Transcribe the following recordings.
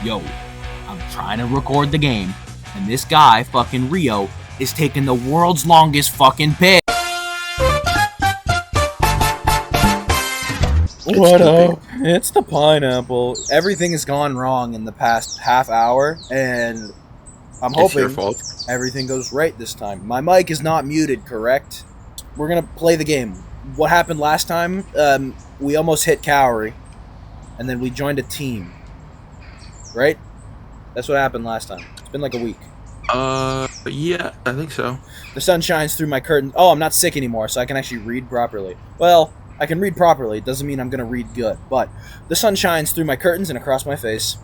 Yo, I'm trying to record the game, and this guy, fucking Rio, is taking the world's longest fucking piss. What up? It's the pineapple. Everything has gone wrong in the past half hour, and I'm hoping everything goes right this time. My mic is not muted, correct? We're gonna play the game. What happened last time? We almost hit Kaori, and then we joined a team. Right? That's what happened last time. It's been like a week. Yeah, I think so. The sun shines through my curtain. Oh, I'm not sick anymore, so I can actually read properly. Well, I can read properly. It doesn't mean I'm going to read good, but the sun shines through my curtains and across my face.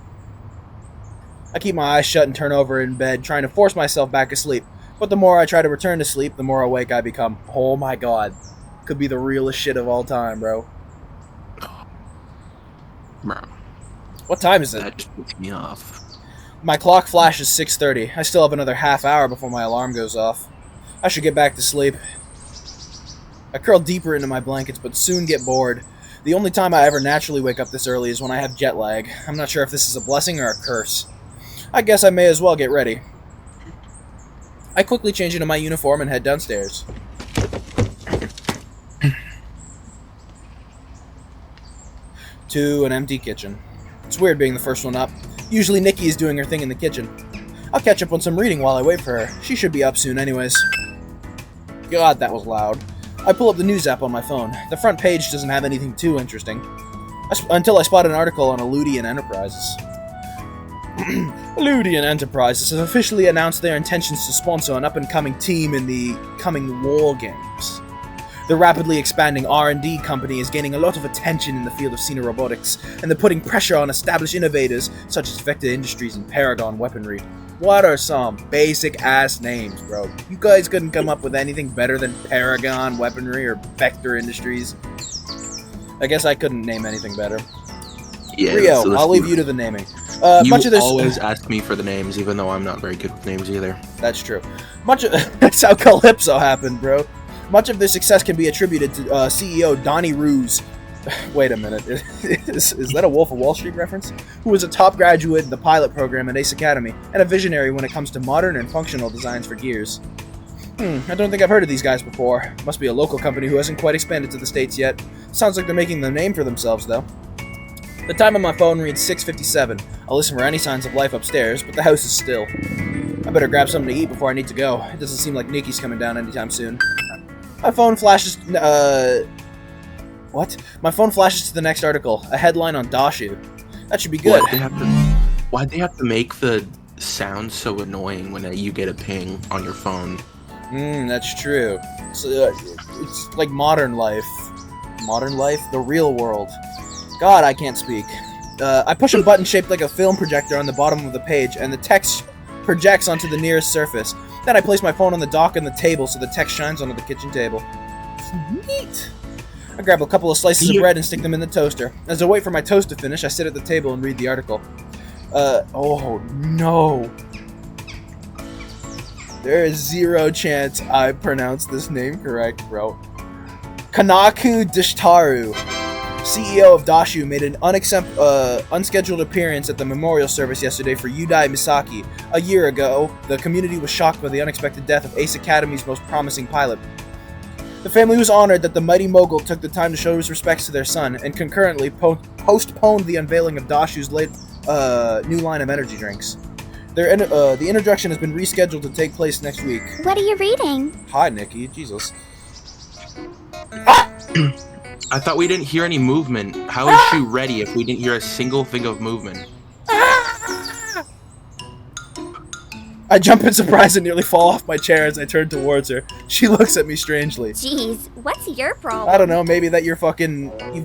I keep my eyes shut and turn over in bed, trying to force myself back asleep. But the more I try to return to sleep, the more awake I become. Oh my god. Could be the realest shit of all time, bro. Bro. What time is it? That just puts me off. My clock flashes 6:30. I still have another half hour before my alarm goes off. I should get back to sleep. I curl deeper into my blankets, but soon get bored. The only time I ever naturally wake up this early is when I have jet lag. I'm not sure if this is a blessing or a curse. I guess I may as well get ready. I quickly change into my uniform and head downstairs. To an empty kitchen. It's weird being the first one up. Usually Nikki is doing her thing in the kitchen. I'll catch up on some reading while I wait for her. She should be up soon anyways. God, that was loud. I pull up the news app on my phone. The front page doesn't have anything too interesting. Until I spot an article on Eludian Enterprises. Eludian Enterprises has officially announced their intentions to sponsor an up-and-coming team in the coming war games. The rapidly expanding R&D company is gaining a lot of attention in the field of xenorobotics, and they're putting pressure on established innovators such as Vector Industries and Paragon Weaponry. What are some basic-ass names, bro? You guys couldn't come up with anything better than Paragon Weaponry or Vector Industries? I guess I couldn't name anything better. Yeah, Rio, so I'll leave you to the naming. You much of this always ask me for the names, even though I'm not very good with names either. That's true. That's how Calypso happened, bro. Much of their success can be attributed to CEO Donnie Ruse. Wait a minute. Is that a Wolf of Wall Street reference? Who was a top graduate in the pilot program at Ace Academy, and a visionary when it comes to modern and functional designs for gears. I don't think I've heard of these guys before. Must be a local company who hasn't quite expanded to the States yet. Sounds like they're making the name for themselves, though. The time on my phone reads 6:57. I'll listen for any signs of life upstairs, but the house is still. I better grab something to eat before I need to go. It doesn't seem like Nikki's coming down anytime soon. My phone flashes... What? My phone flashes to the next article. A headline on Dashu. That should be good. Why'd they have to make the sound so annoying when you get a ping on your phone? That's true. It's like modern life. Modern life? The real world. God, I can't speak. I push a button shaped like a film projector on the bottom of the page, and the text projects onto the nearest surface. Then I place my phone on the dock and the table so the text shines onto the kitchen table. Neat! I grab a couple of slices of bread and stick them in the toaster. As I wait for my toast to finish, I sit at the table and read the article. Oh no. There is zero chance I pronounced this name correct, bro. Kanaku Dishtaru, CEO of Dashu, made an unscheduled appearance at the memorial service yesterday for Yudai Misaki. A year ago, the community was shocked by the unexpected death of Ace Academy's most promising pilot. The family was honored that the mighty mogul took the time to show his respects to their son, and concurrently postponed the unveiling of Dashu's new line of energy drinks. The introduction has been rescheduled to take place next week. What are you reading? Hi, Nikki. Jesus. I thought we didn't hear any movement. How is she ready if we didn't hear a single thing of movement? I jump in surprise and nearly fall off my chair as I turn towards her. She looks at me strangely. Jeez, what's your problem? I don't know, maybe that you've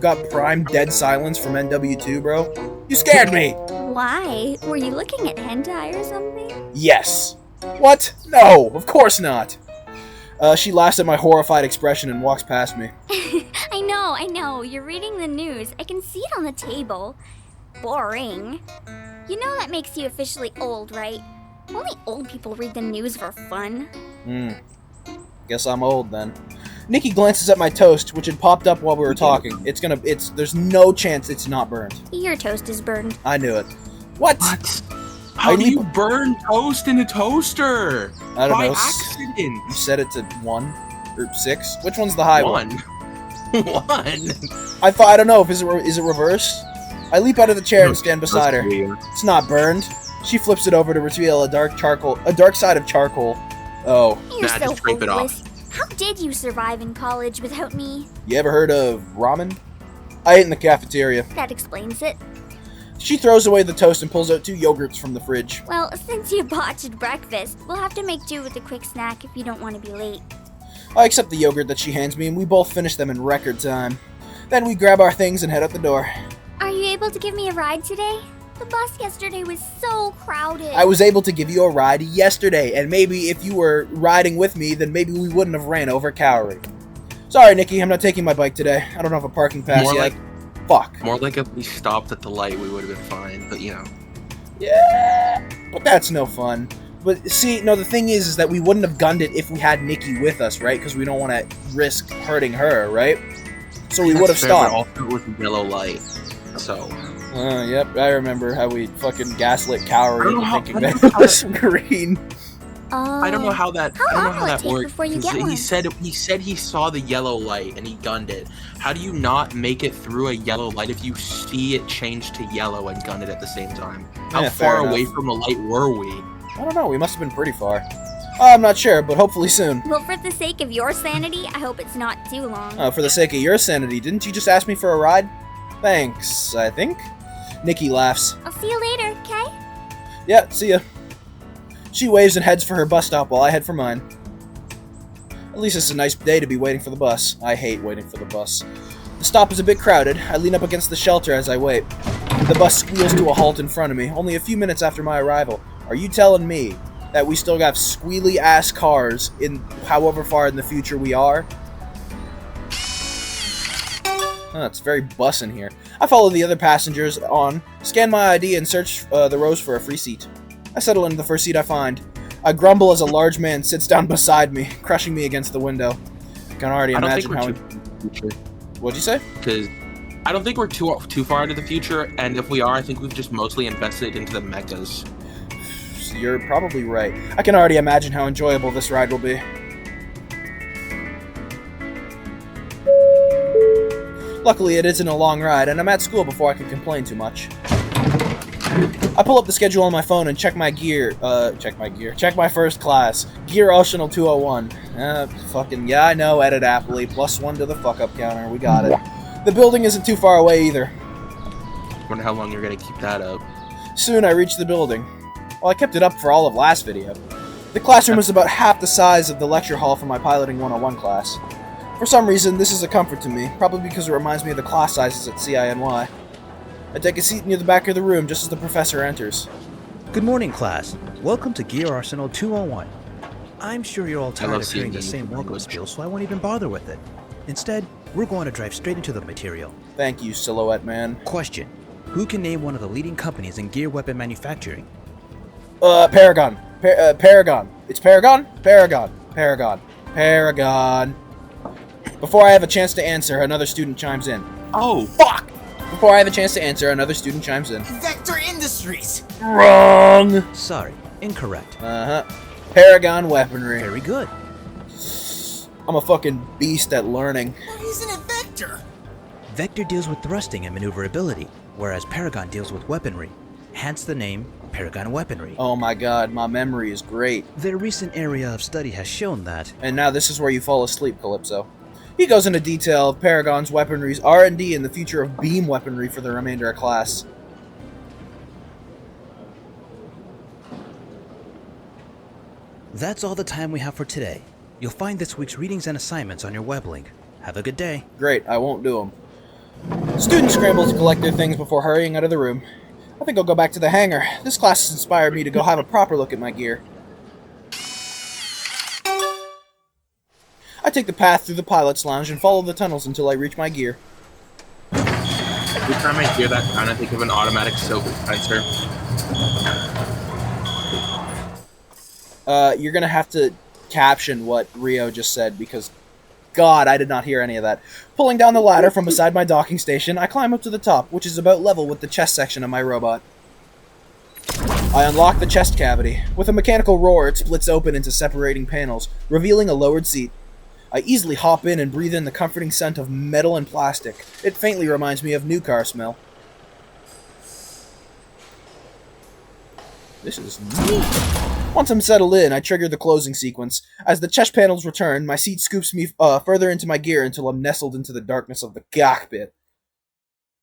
got prime dead silence from NW2, bro. You scared me! Why? Were you looking at hentai or something? Yes. What? No, of course not. She laughs at my horrified expression and walks past me. I know. You're reading the news. I can see it on the table. Boring. You know that makes you officially old, right? Only old people read the news for fun. Guess I'm old then. Nikki glances at my toast, which had popped up while we were talking. There's no chance it's not burned. Your toast is burned. I knew it. What? What? How do you burn toast in a toaster? I don't By know. accident. You set it to 1 or 6. Which one's the high one? 1. I don't know. Is it reversed? I leap out of the chair and stand beside her. Weird. It's not burned. She flips it over to reveal a dark side of charcoal. Oh. You're Nah, so just scrape it hopeless. How did you survive in college without me? You ever heard of ramen? I ate in the cafeteria. That explains it. She throws away the toast and pulls out 2 yogurts from the fridge. Well, since you botched breakfast, we'll have to make do with a quick snack if you don't want to be late. I accept the yogurt that she hands me, and we both finish them in record time. Then we grab our things and head out the door. Are you able to give me a ride today? The bus yesterday was so crowded. I was able to give you a ride yesterday, and maybe if you were riding with me, then maybe we wouldn't have ran over Kaori. Sorry, Nikki, I'm not taking my bike today. I don't have a parking pass yet. Fuck. More like if we stopped at the light, we would have been fine, but you know. Yeah, but that's no fun. But see, no, the thing is that we wouldn't have gunned it if we had Nikki with us, right? Because we don't want to risk hurting her, right? So we would have stopped. Also, it was a yellow light, so. Yep, I remember how we fucking gaslit Kaori into thinking that how it was green. I don't know how that. How I don't long know will how it that take works. before you 'Cause get one? he said he saw the yellow light and he gunned it. How do you not make it through a yellow light if you see it change to yellow and gun it at the same time? How Yeah, fair far away enough. from the light were we? I don't know, we must have been pretty far. I'm not sure, but hopefully soon. Well, for the sake of your sanity, I hope it's not too long. For the sake of your sanity, didn't you just ask me for a ride? Thanks, I think. Nikki laughs. I'll see you later, okay? Yeah, see ya. She waves and heads for her bus stop while I head for mine. At least it's a nice day to be waiting for the bus. I hate waiting for the bus. The stop is a bit crowded. I lean up against the shelter as I wait. The bus squeals to a halt in front of me, only a few minutes after my arrival. Are you telling me that we still got squealy-ass cars in however far in the future we are? Oh, it's very bus in here. I follow the other passengers on, scan my ID, and search the rows for a free seat. I settle into the first seat I find. I grumble as a large man sits down beside me, crushing me against the window. I can already imagine how... What'd you say? Because I don't think we're too far into the future, and if we are, I think we've just mostly invested into the mechas. You're probably right. I can already imagine how enjoyable this ride will be. Luckily, it isn't a long ride, and I'm at school before I can complain too much. I pull up the schedule on my phone and check my first class. Gear Optional 201. Yeah, I know, edit aptly. +1 to the fuck-up counter. We got it. The building isn't too far away either. Wonder how long you're gonna keep that up. Soon I reach the building. Well, I kept it up for all of last video. The classroom is about half the size of the lecture hall for my Piloting 101 class. For some reason, this is a comfort to me, probably because it reminds me of the class sizes at CINY. I take a seat near the back of the room just as the professor enters. Good morning, class. Welcome to Gear Arsenal 201. I'm sure you're all tired love of hearing the seeing same you. welcome spiel, so I won't even bother with it. Instead, we're going to drive straight into the material. Thank you, Silhouette Man. Question. Who can name one of the leading companies in gear weapon manufacturing? Paragon. Paragon. It's Paragon? Paragon. Paragon. Paragon. Before I have a chance to answer, another student chimes in. Oh, Fuck! Before I have a chance to answer, another student chimes in. Vector Industries! Wrong! Sorry, incorrect. Paragon weaponry. Very good. I'm a fucking beast at learning. But isn't it Vector? Vector deals with thrusting and maneuverability, whereas Paragon deals with weaponry. Hence the name Paragon Weaponry. Oh my god, my memory is great. Their recent area of study has shown that... And now this is where you fall asleep, Calypso. He goes into detail of Paragon's weaponry's R&D and the future of beam weaponry for the remainder of class. That's all the time we have for today. You'll find this week's readings and assignments on your web link. Have a good day. Great, I won't do them. Students scramble to collect their things before hurrying out of the room. I think I'll go back to the hangar. This class has inspired me to go have a proper look at my gear. I take the path through the pilot's lounge and follow the tunnels until I reach my gear. every time I hear that sound, I think of an automatic soap dispenser. You're gonna have to caption what Rio just said because, God, I did not hear any of that. Pulling down the ladder from beside my docking station, I climb up to the top, which is about level with the chest section of my robot. I unlock the chest cavity. With a mechanical roar, it splits open into separating panels, revealing a lowered seat. I easily hop in and breathe in the comforting scent of metal and plastic. It faintly reminds me of new car smell. This is neat. Once I'm settled in, I trigger the closing sequence. As the chest panels return, my seat scoops me further into my gear until I'm nestled into the darkness of the cockpit.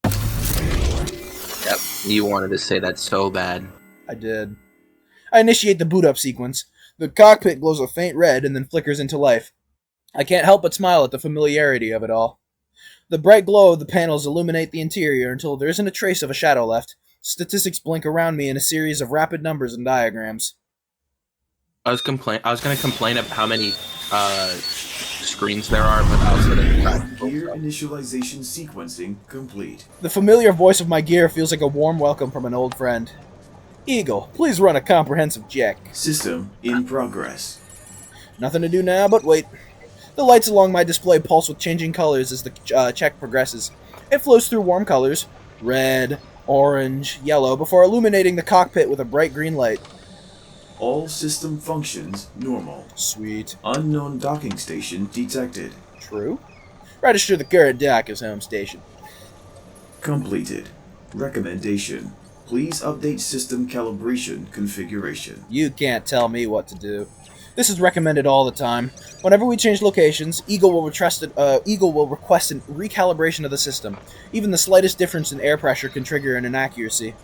Yep, you wanted to say that so bad. I did. I initiate the boot-up sequence. The cockpit glows a faint red and then flickers into life. I can't help but smile at the familiarity of it all. The bright glow of the panels illuminate the interior until there isn't a trace of a shadow left. Statistics blink around me in a series of rapid numbers and diagrams. I was going to complain about how many screens there are, but I was going to Gear initialization sequencing complete. The familiar voice of my gear feels like a warm welcome from an old friend. Eagle, please run a comprehensive check. System in progress. Nothing to do now but wait. The lights along my display pulse with changing colors as the check progresses. It flows through warm colors, red, orange, yellow, before illuminating the cockpit with a bright green light. All system functions normal. Sweet. Unknown docking station detected. True. Register the current dock as home station. Completed. Recommendation. Please update system calibration configuration. You can't tell me what to do. This is recommended all the time. Whenever we change locations, Eagle will request a recalibration of the system. Even the slightest difference in air pressure can trigger an inaccuracy.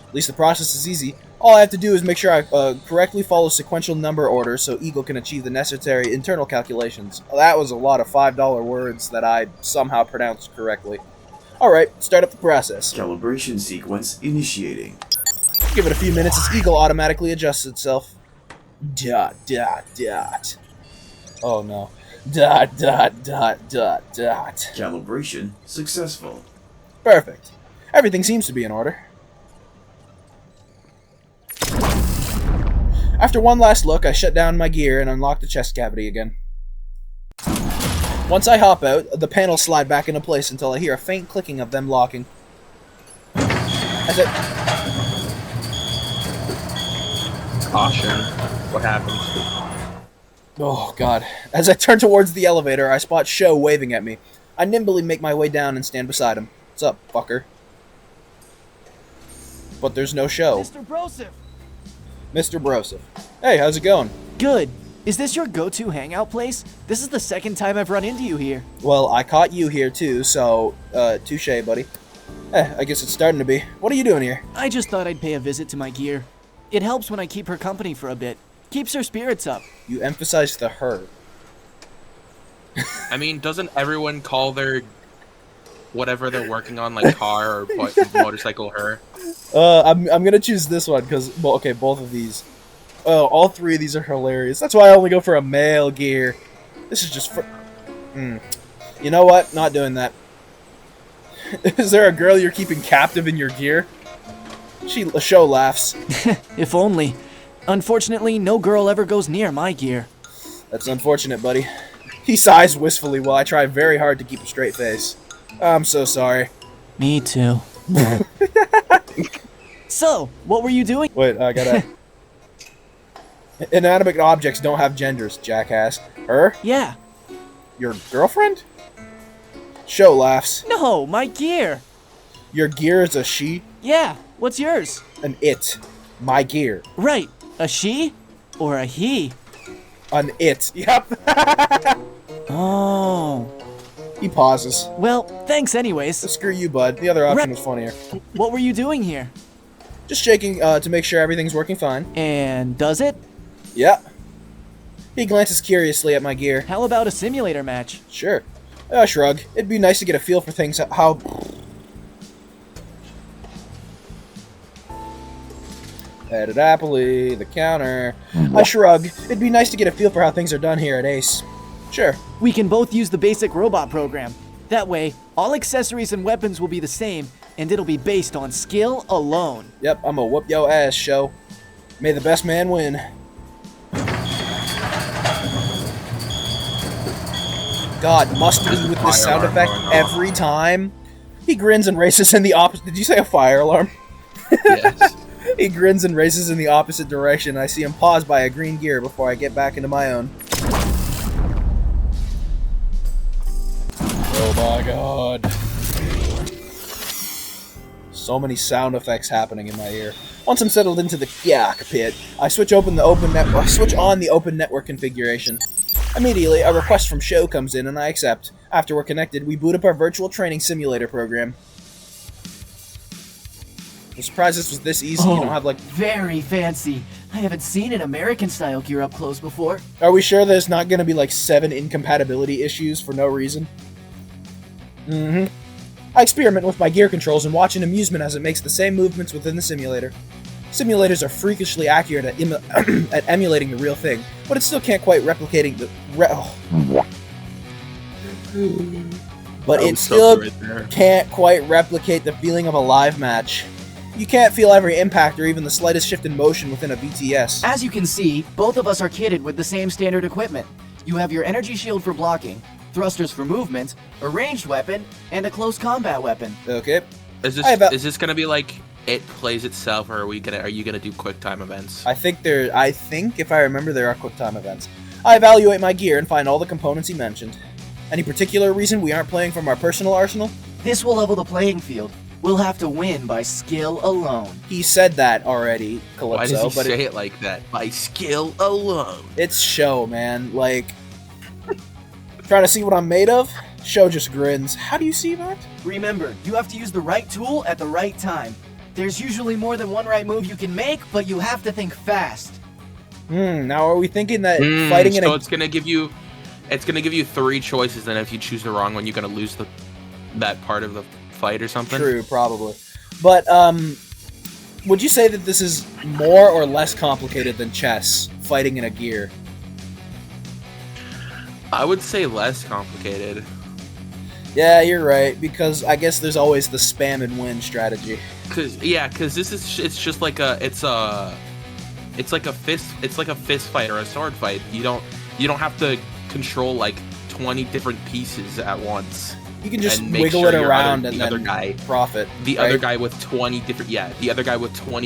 At least the process is easy. All I have to do is make sure I correctly follow sequential number orders so Eagle can achieve the necessary internal calculations. That was a lot of $5 words that I somehow pronounced correctly. Alright, start up the process. Calibration sequence initiating. Give it a few minutes as Eagle automatically adjusts itself. Dot, dot, dot. Oh no. Dot, dot, dot, dot, dot. Calibration successful. Perfect. Everything seems to be in order. After one last look, I shut down my gear and unlock the chest cavity again. Once I hop out, the panels slide back into place until I hear a faint clicking of them locking. As Caution. What happens? Oh, God. As I turn towards the elevator, I spot Sho waving at me. I nimbly make my way down and stand beside him. What's up, fucker? But there's no Sho. Mr. Broseph! Mr. Broseph. Hey, how's it going? Good. Is this your go-to hangout place? This is the second time I've run into you here. Well, I caught you here too, so, touche, buddy. I guess it's starting to be. What are you doing here? I just thought I'd pay a visit to my gear. It helps when I keep her company for a bit. Keeps her spirits up. You emphasize the her. I mean, doesn't everyone call their whatever they're working on, like car or motorcycle, her? I'm gonna choose this one, because, well, okay, both of these. Oh, all three of these are hilarious. That's why I only go for a male gear. This is just for... You know what? Not doing that. Is there a girl you're keeping captive in your gear? Sho laughs. If only. Unfortunately, no girl ever goes near my gear. That's unfortunate, buddy. He sighs wistfully while I try very hard to keep a straight face. I'm so sorry. Me too. So, what were you doing? Wait, I gotta... Inanimate objects don't have genders, jackass. Her? Yeah. Your girlfriend? Sho laughs. No, my gear. Your gear is a she? Yeah, what's yours? An it. My gear. Right, a she or a he? An it. Yep. Oh. He pauses. Well, thanks anyways. Screw you, bud. The other option was funnier. What were you doing here? Just shaking to make sure everything's working fine. And does it? Yeah. He glances curiously at my gear. How about a simulator match? Sure. I shrug. It'd be nice to get a feel for things how... Headed happily, the counter. I shrug. It'd be nice to get a feel for how things are done here at Ace. Sure. We can both use the basic robot program. That way, all accessories and weapons will be the same, and it'll be based on skill alone. Yep, I'm a whoop yo ass, Sho. May the best man win. God, must we with this sound effect every time? He grins and races in the opposite. Did you say a fire alarm? Yes. He grins and races in the opposite direction. I see him pause by a green gear before I get back into my own. Oh my god. So many sound effects happening in my ear. Once I'm settled into the cockpit, I switch on the open network configuration. Immediately, a request from Show comes in and I accept. After we're connected, we boot up our virtual training simulator program. I'm surprised this was this easy. You don't have like... Very fancy. I haven't seen an American-style gear up close before. Are we sure there's not going to be like 7 incompatibility issues for no reason? Mm-hmm. I experiment with my gear controls and watch in amusement as it makes the same movements within the simulator. Simulators are freakishly accurate at, at emulating the real thing, but it still can't quite replicating the... But it still can't quite replicate the feeling of a live match. You can't feel every impact or even the slightest shift in motion within a BTS. As you can see, both of us are kitted with the same standard equipment. You have your energy shield for blocking, thrusters for movement, a ranged weapon, and a close combat weapon. Okay. Is this gonna be like it plays itself, or are you gonna do quick time events? I think if I remember, there are quick time events. I evaluate my gear and find all the components he mentioned. Any particular reason we aren't playing from our personal arsenal? This will level the playing field. We'll have to win by skill alone. He said that already, Calypso. Why does he say it like that? By skill alone. It's Show, man. Like, trying to see what I'm made of? Show just grins. How do you see that? Remember, you have to use the right tool at the right time. There's usually more than one right move you can make, but you have to think fast. Now are we thinking that fighting in so it's gonna give you 3 choices, and if you choose the wrong one, you're gonna lose that part of the fight or something? True, probably. But, would you say that this is more or less complicated than chess, fighting in a gear? I would say less complicated. Yeah, you're right, because I guess there's always the spam and win strategy. Cause this is it's just like it's like a fist fight or a sword fight. You don't have to control like 20 different pieces at once. You can just wiggle it around and then profit. The other guy with 20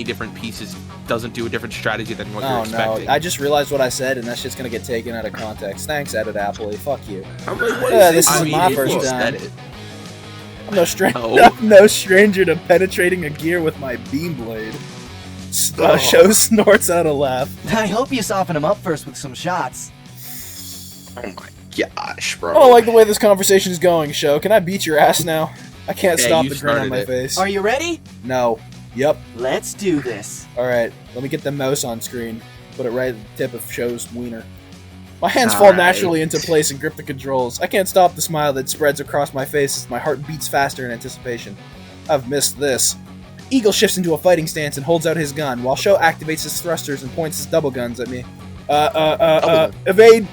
different pieces doesn't do a different strategy than what you're expecting. No, I just realized what I said, and that's just gonna get taken out of context. Thanks, Edit Appley. Fuck you. I'm like, this isn't my first time. I'm no stranger to penetrating a gear with my beam blade. Show snorts out a laugh. I hope you soften him up first with some shots. Oh my gosh, bro. I don't like the way this conversation is going, Show. Can I beat your ass now? I can't stop the grin on my face. Are you ready? No. Yep. Let's do this. Alright, let me get the mouse on screen. Put it right at the tip of Show's wiener. My hands fall naturally into place and grip the controls. I can't stop the smile that spreads across my face as my heart beats faster in anticipation. I've missed this. Eagle shifts into a fighting stance and holds out his gun, while Show activates his thrusters and points his double guns at me. Evade!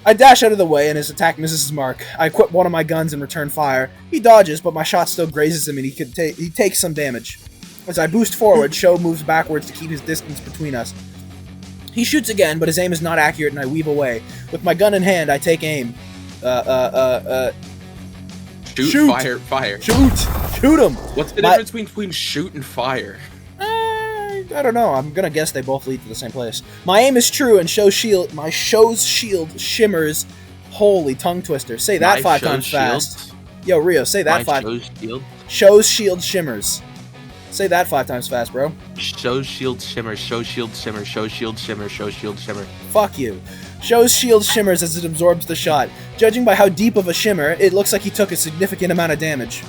I dash out of the way and his attack misses his mark. I equip one of my guns and return fire. He dodges, but my shot still grazes him and he takes some damage. As I boost forward, Show moves backwards to keep his distance between us. He shoots again, but his aim is not accurate and I weave away. With my gun in hand, I take aim. Shoot! Fire! Shoot him! What's the difference between shoot and fire? I don't know. I'm gonna guess they both lead to the same place. My aim is true, and Show's shield shimmers. Holy tongue twister! Say that 5 times fast. Yo, Rio, say that 5. Show's shield shimmers. Say that 5 times fast, bro. Show's shield shimmers. Show's shield shimmers. Show's shield shimmers. Show's shield shimmer. Fuck you. Show's shield shimmers as it absorbs the shot. Judging by how deep of a shimmer, it looks like he took a significant amount of damage.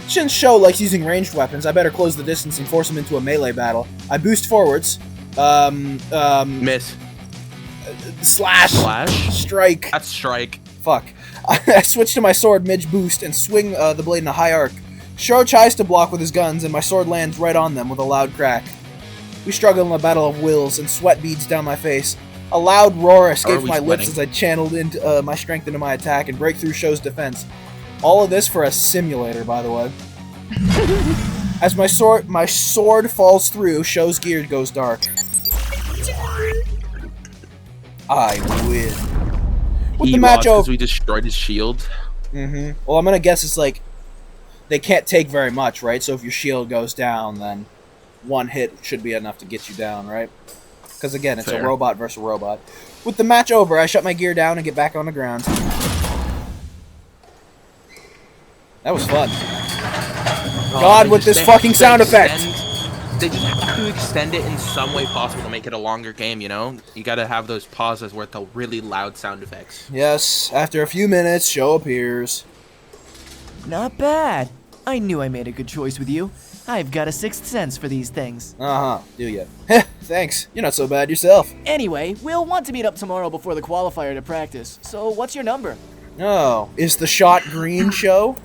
Since Show likes using ranged weapons, I better close the distance and force him into a melee battle. I boost forwards. Miss. Slash. Strike. That's strike. Fuck. I switch to my sword mid-boost and swing the blade in a high arc. Show tries to block with his guns, and my sword lands right on them with a loud crack. We struggle in a battle of wills, and sweat beads down my face. A loud roar escapes my lips as I channeled into my strength into my attack and break through Show's defense. All of this for a simulator, by the way. As my sword falls through, Show's gear goes dark. I win. With the match over, we destroyed his shield. Well, I'm gonna guess it's like they can't take very much, right? So if your shield goes down, then one hit should be enough to get you down, right? Because again, it's Fair. a robot versus robot. With the match over, I shut my gear down and get back on the ground. That was fun. God, They with just- this they- fucking they sound effect! They just have to extend it in some way possible to make it a longer game, you know? You gotta have those pauses with the really loud sound effects. Yes, after a few minutes, show appears. Not bad. I knew I made a good choice with you. I've got a sixth sense for these things. Uh-huh, do ya? Heh, thanks. You're not so bad yourself. Anyway, we'll want to meet up tomorrow before the qualifier to practice. So what's your number? Oh, is the shot green show?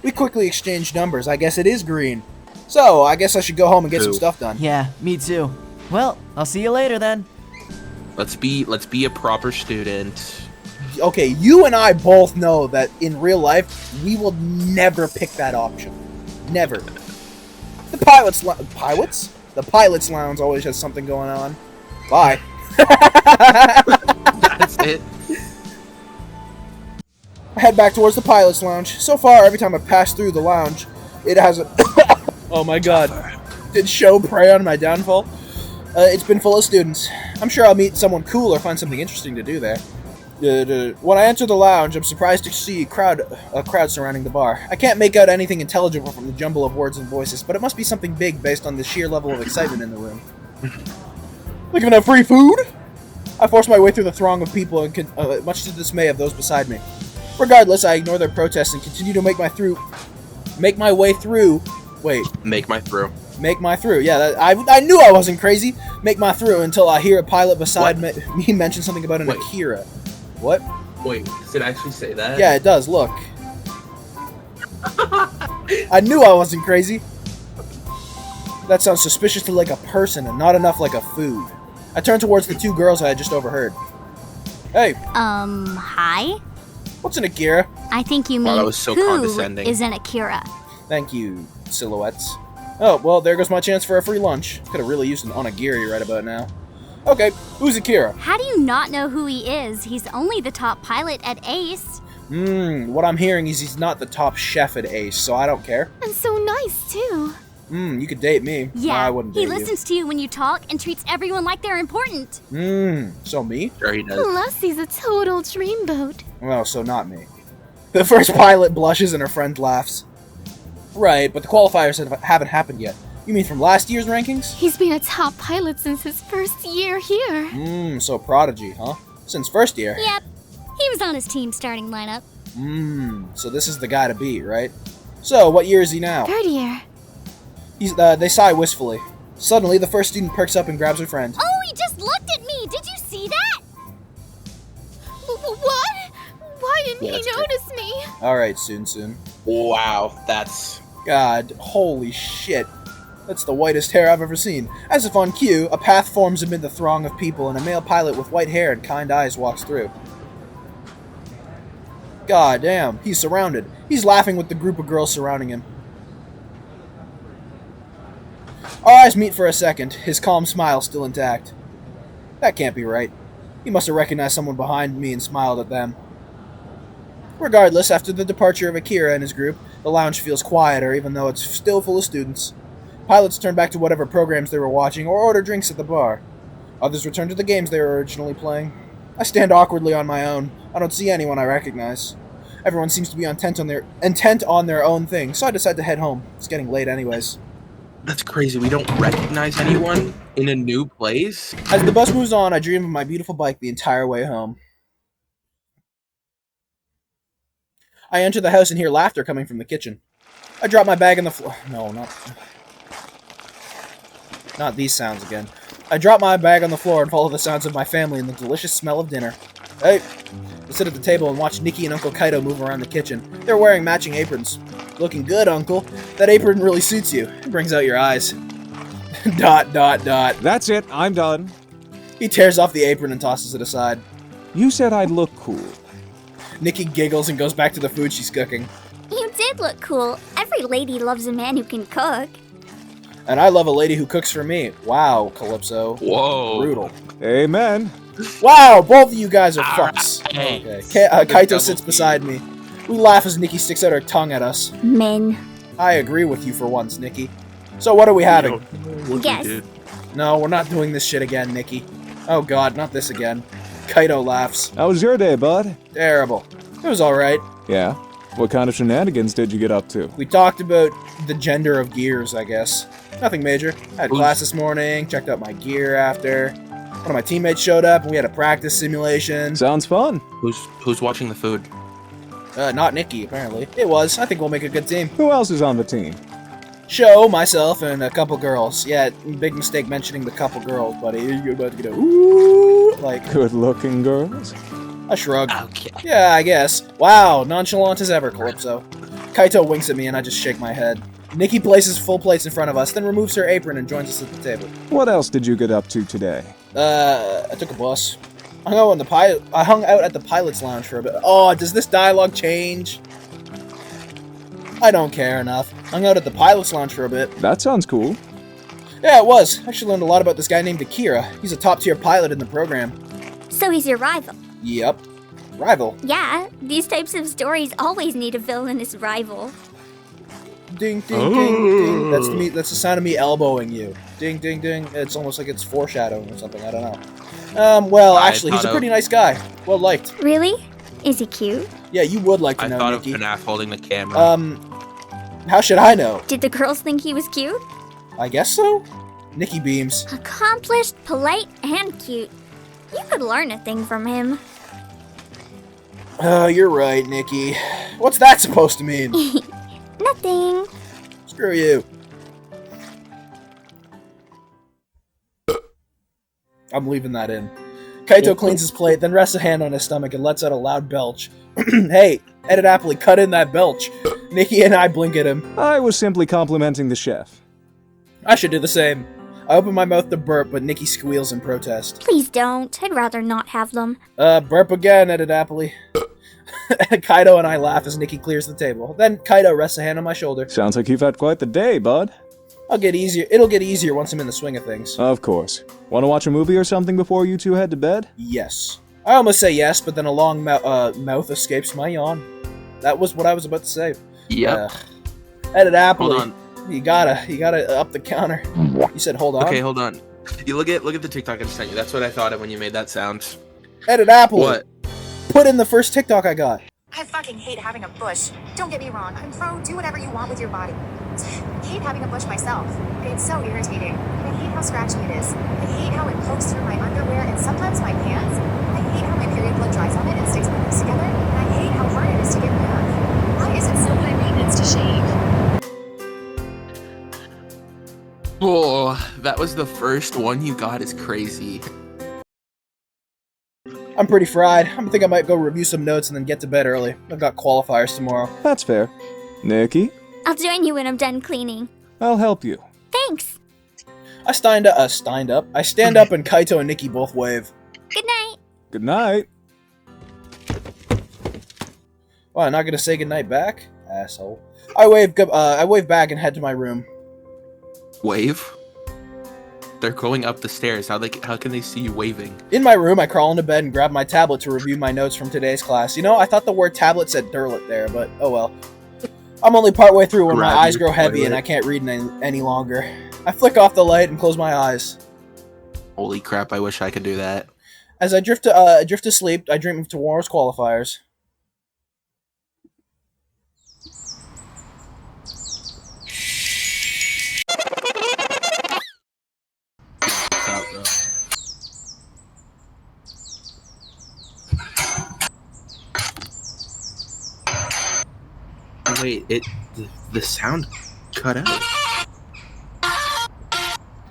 We quickly exchanged numbers. I guess it is green. So, I guess I should go home and get some Ooh. stuff done. Yeah, me too. Well, I'll see you later then. Let's be a proper student. Okay, you and I both know that in real life, we will never pick that option. Never. The The pilot's lounge always has something going on. Bye. That's it. I head back towards the pilot's lounge. So far, every time I pass through the lounge, it hasn't... Oh my god. Did show prey on my downfall? It's been full of students. I'm sure I'll meet someone cool or find something interesting to do there. When I enter the lounge, I'm surprised to see a crowd surrounding the bar. I can't make out anything intelligible from the jumble of words and voices, but it must be something big based on the sheer level of excitement in the room. Looking at free food? I force my way through the throng of people, and much to the dismay of those beside me. Regardless, I ignore their protests and continue to make my way through. Wait. Make my through. Make my through. Yeah, I knew I wasn't crazy. Make my through until I hear a pilot beside me mention something about an Wait. Akira. What? Wait, does it actually say that? Yeah, it does. Look. I knew I wasn't crazy. That sounds suspiciously like a person and not enough like a food. I turn towards the two girls I had just overheard. Hey, Hi? what's an Akira? I think you mean Wow, that was so who condescending. is an Akira? Thank you, silhouettes. Oh, well, there goes my chance for a free lunch. Could have really used an onigiri right about now. Okay, who's Akira? How do you not know who he is? He's only the top pilot at Ace. What I'm hearing is he's not the top chef at Ace, so I don't care. And so nice, too. You could date me. Yeah, I wouldn't date he listens to you when you talk and treats everyone like they're important. you. So me? Sure he does. Plus, he's a total dreamboat. Well, so not me. The first pilot blushes and her friend laughs. Right, but the qualifiers haven't happened yet. You mean from last year's rankings? He's been a top pilot since his first year here. So prodigy, huh? Since first year. Yep, he was on his team starting lineup. So this is the guy to beat, right? So, what year is he now? Third year. They sigh wistfully. Suddenly, the first student perks up and grabs her friend. Oh, he just looked at me! Did you see that? What? Why didn't Yeah, he that's true. notice me? Alright, soon. Wow, that's... God, holy shit. That's the whitest hair I've ever seen. As if on cue, a path forms amid the throng of people, and a male pilot with white hair and kind eyes walks through. God damn, he's surrounded. He's laughing with the group of girls surrounding him. Our eyes meet for a second, his calm smile still intact. That can't be right. He must have recognized someone behind me and smiled at them. Regardless, after the departure of Akira and his group, the lounge feels quieter even though it's still full of students. Pilots turn back to whatever programs they were watching or order drinks at the bar. Others return to the games they were originally playing. I stand awkwardly on my own. I don't see anyone I recognize. Everyone seems to be intent on their own thing, so I decide to head home. It's getting late anyways. That's crazy. We don't recognize anyone in a new place? As the bus moves on, I dream of my beautiful bike the entire way home. I enter the house and hear laughter coming from the kitchen. I drop my bag on the floor. No, not these sounds again. I drop my bag on the floor and follow the sounds of my family and the delicious smell of dinner. Hey! I sit at the table and watch Nikki and Uncle Kaito move around the kitchen. They're wearing matching aprons. Looking good, Uncle. That apron really suits you. It brings out your eyes. ... That's it. I'm done. He tears off the apron and tosses it aside. You said I'd look cool. Nikki giggles and goes back to the food she's cooking. You did look cool. Every lady loves a man who can cook. And I love a lady who cooks for me. Wow, Calypso. Whoa. Brutal. Amen. Wow, both of you guys are fucks. Hey. Okay. Kaito sits beside me. We laugh as Nikki sticks out her tongue at us. Men. I agree with you for once, Nikki. So what are we having? What Yes. we did. No, we're not doing this shit again, Nikki. Oh god, not this again. Kaito laughs. How was your day, bud? Terrible. It was alright. Yeah? What kind of shenanigans did you get up to? We talked about the gender of gears, I guess. Nothing major. I had class this morning, checked out my gear after. One of my teammates showed up and we had a practice simulation. Sounds fun. Who's watching the food? Not Nikki, apparently. It was. I think we'll make a good team. Who else is on the team? Show, myself, and a couple girls. Yeah, big mistake mentioning the couple girls, buddy. You're about to get a ooh, like... Good-looking girls? I shrug. Okay. Yeah, I guess. Wow, nonchalant as ever, Calypso. Kaito winks at me and I just shake my head. Nikki places full plates in front of us, then removes her apron and joins us at the table. What else did you get up to today? I took a bus. I hung out at the pilot's lounge for a bit. Oh, does this dialogue change? I don't care enough. Hung out at the pilot's lounge for a bit. That sounds cool. Yeah, it was. I actually learned a lot about this guy named Akira. He's a top-tier pilot in the program. So he's your rival. Yep. Rival. Yeah, these types of stories always need a villainous rival. Ding, ding, ding, ding. That's the sound of me elbowing you. Ding, ding, ding. It's almost like it's foreshadowing or something. I don't know. Well, actually, he's a pretty nice guy. Well liked. Really? Is he cute? Yeah, you would like to I know, thought Nikki. of FNAF holding the camera. How should I know? Did the girls think he was cute? I guess so. Nikki beams. Accomplished, polite, and cute. You could learn a thing from him. Oh, you're right, Nikki. What's that supposed to mean? Nothing. Screw you. I'm leaving that in. Kaito cleans his plate, then rests a hand on his stomach and lets out a loud belch. Hey, Edit Appley, cut in that belch. Nikki and I blink at him. I was simply complimenting the chef. I should do the same. I open my mouth to burp, but Nikki squeals in protest. Please don't. I'd rather not have them. Burp again, Edit Appley. Kaito and I laugh as Nikki clears the table. Then Kaito rests a hand on my shoulder. Sounds like you've had quite the day, bud. It'll get easier once I'm in the swing of things. Of course. Want to watch a movie or something before you two head to bed? Yes. I almost say yes, but then a long mouth escapes my yawn. That was what I was about to say. Yep. Edit Appley. Hold on. You gotta up the counter. You said hold on. Okay, hold on. You look at the TikTok I just sent you. That's what I thought of when you made that sound. Edit Appley. What? Put in the first TikTok I got. I fucking hate having a bush. Don't get me wrong, I'm pro do whatever you want with your body. I hate having a bush myself. It's so irritating. I hate how scratchy it is. I hate how it pokes through my underwear and sometimes my pants. I hate how my period blood dries on it and sticks my lips together. And I hate how hard it is to get rid of. Why is it so high maintenance to shave? Oh, that was the first one you got is crazy. I'm pretty fried. I think I might go review some notes and then get to bed early. I've got qualifiers tomorrow. That's fair. Nikki? I'll join you when I'm done cleaning. I'll help you. Thanks. I stand up and Kaito and Nikki both wave. Good night. Good night. Well, I'm not gonna say goodnight back? Asshole. I wave back and head to my room. Wave? They're going up the stairs. How can they see you waving? In my room, I crawl into bed and grab my tablet to review my notes from today's class. You know, I thought the word tablet said derlet there, but oh well. I'm only partway through when my eyes grow heavy and I can't read any longer. I flick off the light and close my eyes. Holy crap, I wish I could do that. As I drift to sleep, I dream of tomorrow's qualifiers. Wait, the sound cut out.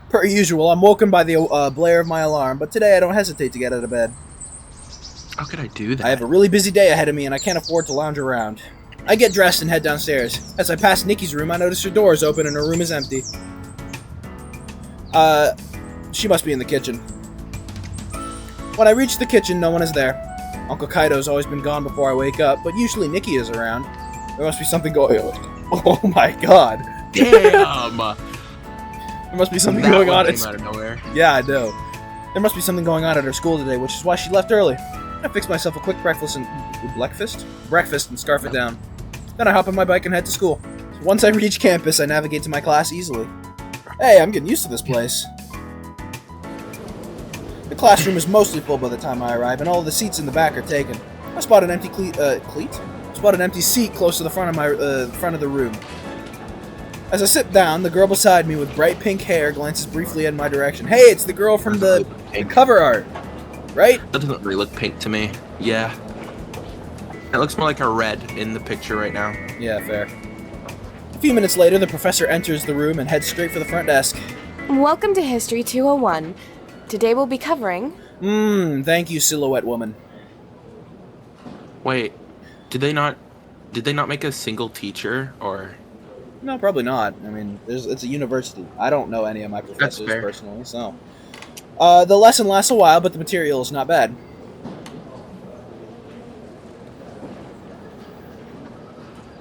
Per usual, I'm woken by the blare of my alarm, but today I don't hesitate to get out of bed. How could I do that? I have a really busy day ahead of me and I can't afford to lounge around. I get dressed and head downstairs. As I pass Nikki's room, I notice her door is open and her room is empty. She must be in the kitchen. When I reach the kitchen, no one is there. Uncle Kaito's always been gone before I wake up, but usually Nikki is around. There must be something going on. Oh my god. Damn! There must be something That going one on. came out of nowhere. Yeah, I know. There must be something going on at her school today, which is why she left early. I fix myself a quick breakfast and scarf it down. Then I hop on my bike and head to school. Once I reach campus, I navigate to my class easily. Hey, I'm getting used to this place. The classroom is mostly full by the time I arrive, and all of the seats in the back are taken. I spot an empty spot an empty seat close to the front of the room. As I sit down, the girl beside me with bright pink hair glances briefly in my direction. Hey, it's the girl from the cover art, right? That doesn't really look pink to me. Yeah. It looks more like a red in the picture right now. Yeah, fair. A few minutes later, the professor enters the room and heads straight for the front desk. Welcome to History 201. Today we'll be covering... Thank you, Silhouette Woman. Wait, did they not make a single teacher, or...? No, probably not. I mean, it's a university. I don't know any of my professors personally, so... the lesson lasts a while, but the material is not bad.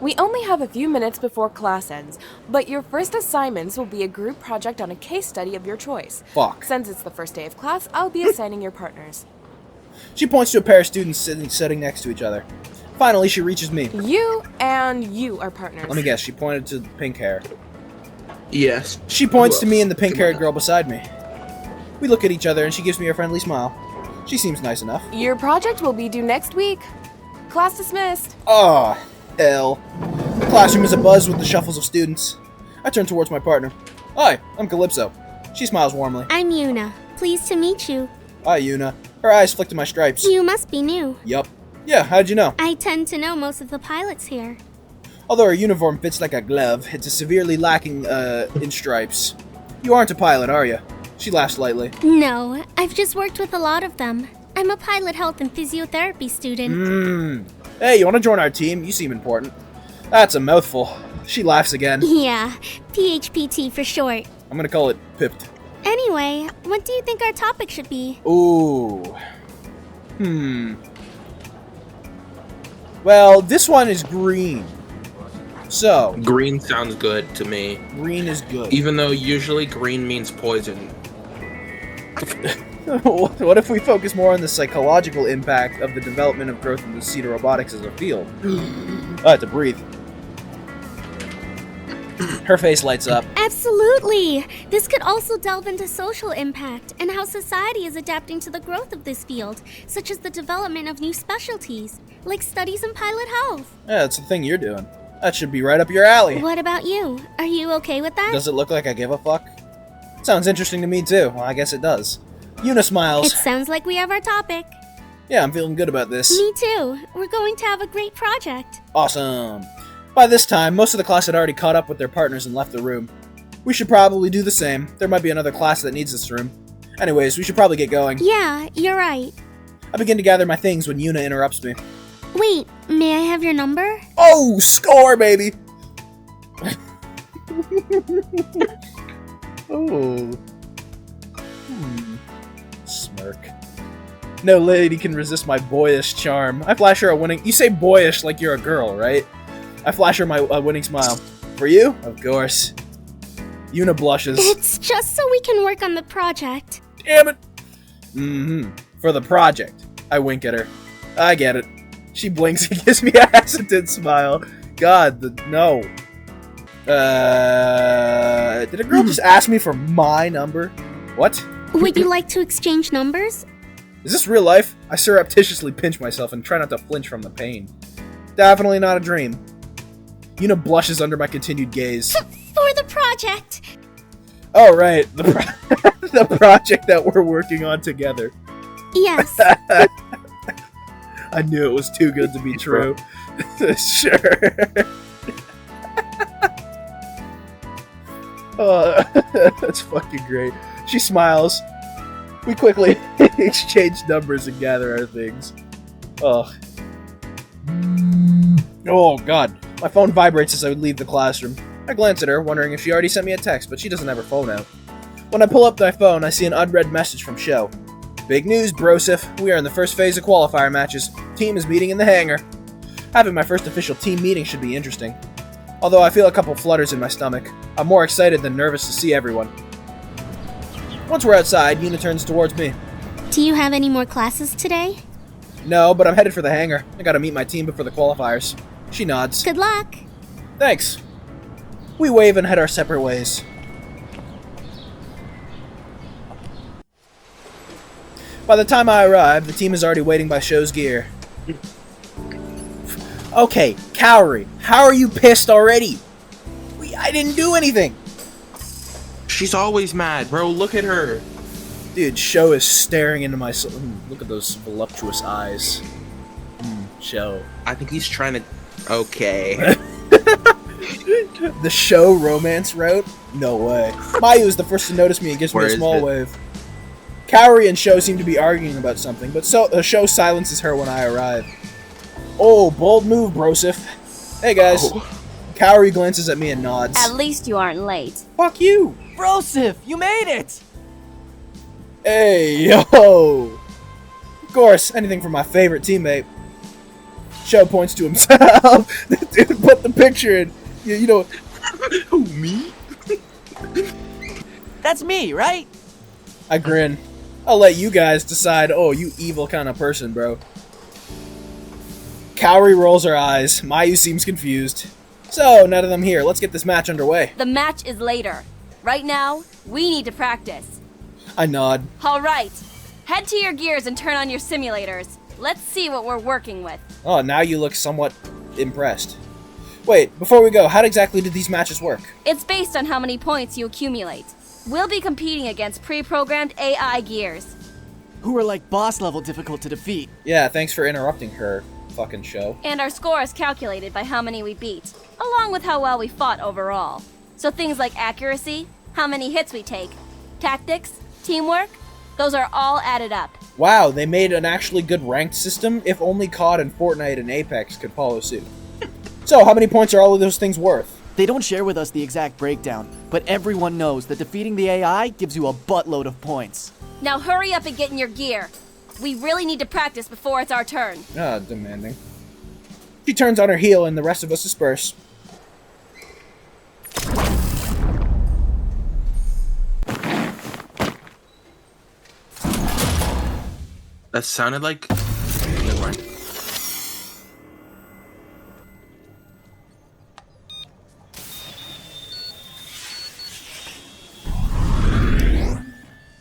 We only have a few minutes before class ends, but your first assignments will be a group project on a case study of your choice. Fuck. Since it's the first day of class, I'll be assigning your partners. She points to a pair of students sitting next to each other. Finally, she reaches me. You and you are partners. Let me guess, she pointed to the pink hair. Yes. She points to me and the pink-haired girl beside me. We look at each other and she gives me a friendly smile. She seems nice enough. Your project will be due next week. Class dismissed. Oh, hell. The classroom is abuzz with the shuffles of students. I turn towards my partner. Hi, I'm Calypso. She smiles warmly. I'm Yuna. Pleased to meet you. Hi, Yuna. Her eyes flick to my stripes. You must be new. Yup. Yeah, how'd you know? I tend to know most of the pilots here. Although her uniform fits like a glove, it's severely lacking in stripes. You aren't a pilot, are you? She laughs lightly. No, I've just worked with a lot of them. I'm a pilot health and physiotherapy student. Hey, you want to join our team? You seem important. That's a mouthful. She laughs again. Yeah, PHPT for short. I'm gonna call it PIPT. Anyway, what do you think our topic should be? Ooh. Well, this one is green. So. Green sounds good to me. Green is good. Even though usually green means poison. What if we focus more on the psychological impact of the development of growth in the cedar robotics as a field? I have to breathe. Her face lights up. Absolutely! This could also delve into social impact and how society is adapting to the growth of this field, such as the development of new specialties, like studies in pilot health. Yeah, that's the thing you're doing. That should be right up your alley. What about you? Are you okay with that? Does it look like I give a fuck? Sounds interesting to me too. Well, I guess it does. Yuna smiles. It sounds like we have our topic. Yeah, I'm feeling good about this. Me too. We're going to have a great project. Awesome. By this time, most of the class had already caught up with their partners and left the room. We should probably do the same. There might be another class that needs this room. Anyways, we should probably get going. Yeah, you're right. I begin to gather my things when Yuna interrupts me. Wait, may I have your number? Oh, score, baby! Oh. Smirk. No lady can resist my boyish charm. I flash her a winning... You say boyish like you're a girl, right? I flash her my winning smile. For you? Of course. Yuna blushes. It's just so we can work on the project. Damn it! For the project. I wink at her. I get it. She blinks and gives me a hesitant smile. God, no. Did a girl just ask me for my number? What? Would you like to exchange numbers? Is this real life? I surreptitiously pinch myself and try not to flinch from the pain. Definitely not a dream. Yuna blushes under my continued gaze. For the project! Oh, right. The project that we're working on together. Yes. I knew it was too good to be true. Sure. Oh, that's fucking great. She smiles. We quickly exchange numbers and gather our things. Ugh. Oh, God. My phone vibrates as I would leave the classroom. I glance at her, wondering if she already sent me a text, but she doesn't have her phone out. When I pull up my phone, I see an unread message from Sho. Big news, brosif. We are in the first phase of qualifier matches. Team is meeting in the hangar. Having my first official team meeting should be interesting. Although I feel a couple flutters in my stomach. I'm more excited than nervous to see everyone. Once we're outside, Yuna turns towards me. Do you have any more classes today? No, but I'm headed for the hangar. I gotta meet my team before the qualifiers. She nods. Good luck. Thanks. We wave and head our separate ways. By the time I arrive, the team is already waiting by Show's gear. Okay, Kaori, how are you pissed already? I didn't do anything! She's always mad, bro. Look at her. Dude, Show is staring into my soul. Look at those voluptuous eyes. Show. I think he's trying to... Okay. The Show romance route? No way. Mayu is the first to notice me and gives me a small wave. Kaori and Show seem to be arguing about something, but Show silences her when I arrive. Oh, bold move, Brosif. Hey, guys. Oh. Kaori glances at me and nods. At least you aren't late. Fuck you! Brosif, you made it! Hey, yo! Of course, anything for my favorite teammate. Show points to himself. Dude, put the picture in. You know... Who, me? That's me, right? I grin. I'll let you guys decide. Oh, you evil kind of person, bro. Kaori rolls her eyes. Mayu seems confused. So, now that I'm here, let's get this match underway. The match is later. Right now, we need to practice. I nod. Alright. Head to your gears and turn on your simulators. Let's see what we're working with. Oh, now you look somewhat impressed. Wait, before we go, how exactly did these matches work? It's based on how many points you accumulate. We'll be competing against pre-programmed AI gears. Who are like boss level difficult to defeat. Yeah, thanks for interrupting her. Fucking Show. And our score is calculated by how many we beat, along with how well we fought overall. So things like accuracy, how many hits we take, tactics, teamwork, those are all added up. Wow, they made an actually good ranked system? If only COD and Fortnite and Apex could follow suit. So, how many points are all of those things worth? They don't share with us the exact breakdown, but everyone knows that defeating the AI gives you a buttload of points. Now hurry up and get in your gear. We really need to practice before it's our turn. Ah, demanding. She turns on her heel and the rest of us disperse. That sounded like... Never mind.